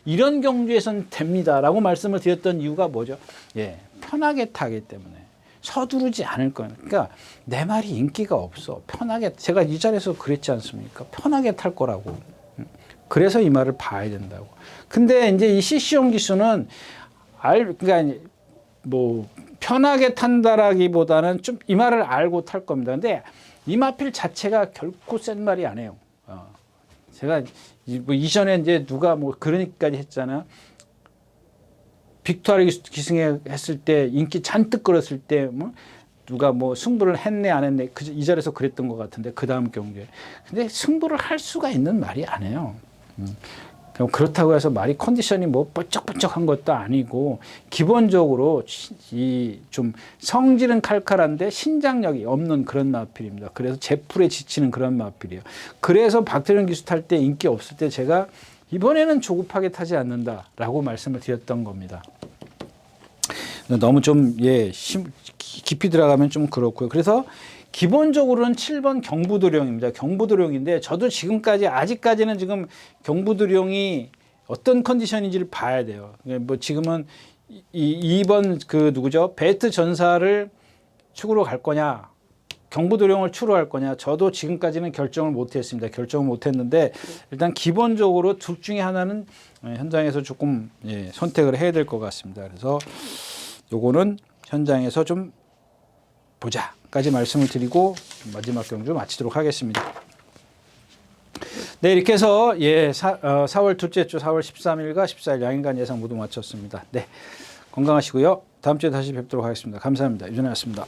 Speaker 1: 이런 경주에선 됩니다라고 말씀을 드렸던 이유가 뭐죠? 예, 편하게 타기 때문에 서두르지 않을 거예요. 그러니까 내 말이 인기가 없어. 편하게 제가 이 자리에서 그랬지 않습니까? 편하게 탈 거라고. 그래서 이 말을 봐야 된다고. 근데 이제 이 CC용 기수는 그러니까 뭐 편하게 탄다라기보다는 좀 이 말을 알고 탈 겁니다. 근데 이마필 자체가 결코 센 말이 아니에요. 제가 뭐 이전에 이제 누가 뭐 그러니까지 했잖아. 빅토르 기승에 했을 때 인기 잔뜩 끌었을 때 뭐 누가 뭐 승부를 했네 안 했네 이 자리에서 그랬던 것 같은데 그 다음 경기에. 근데 승부를 할 수가 있는 말이 아니에요. 그렇다고 해서 말이 컨디션이 뭐 뻘쩍뻘쩍한 것도 아니고 기본적으로 이 좀 성질은 칼칼한데 신장력이 없는 그런 마필입니다. 그래서 제풀에 지치는 그런 마필이에요. 그래서 박태종 기수 탈 때 인기 없을 때 제가 이번에는 조급하게 타지 않는다라고 말씀을 드렸던 겁니다. 너무 좀 깊이 들어가면 좀 그렇고요. 그래서 기본적으로는 7번 경부도령입니다. 경부도령인데 저도 지금까지 아직까지는 지금 경부도령이 어떤 컨디션인지를 봐야 돼요. 뭐 지금은 2번 그 누구죠? 베트 전사를 축으로 갈 거냐? 경부도령을 추로 할 거냐? 저도 지금까지는 결정을 못했습니다. 결정을 못했는데 일단 기본적으로 둘 중에 하나는 현장에서 조금 선택을 해야 될 것 같습니다. 그래서 요거는 현장에서 좀 보자까지 말씀을 드리고 마지막 경주 마치도록 하겠습니다. 네, 이렇게 해서 4월 둘째 주 4월 13일과 14일 양일간 예상 모두 마쳤습니다. 네, 건강하시고요. 다음 주에 다시 뵙도록 하겠습니다. 감사합니다. 유준하였습니다.